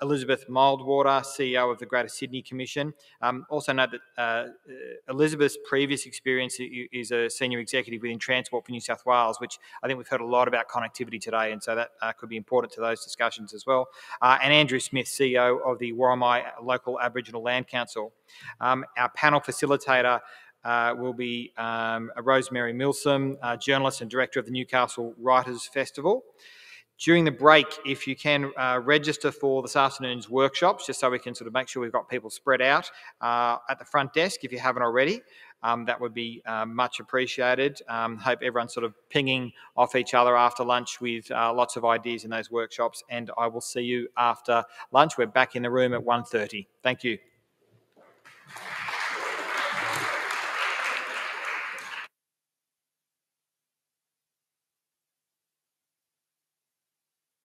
A: Elizabeth Mildwater, CEO of the Greater Sydney Commission. Also note that Elizabeth's previous experience is a senior executive within Transport for New South Wales, which I think we've heard a lot about connectivity today, and so that could be important to those discussions as well. And Andrew Smith, CEO of the Warramai Local Aboriginal Land Council. Our panel facilitator will be Rosemary Milsom, journalist and director of the Newcastle Writers' Festival. During the break, if you can register for this afternoon's workshops, just so we can sort of make sure we've got people spread out at the front desk if you haven't already. That would be much appreciated. Hope everyone's sort of pinging off each other after lunch with lots of ideas in those workshops, and I will see you after lunch. We're back in the room at 1:30. Thank you.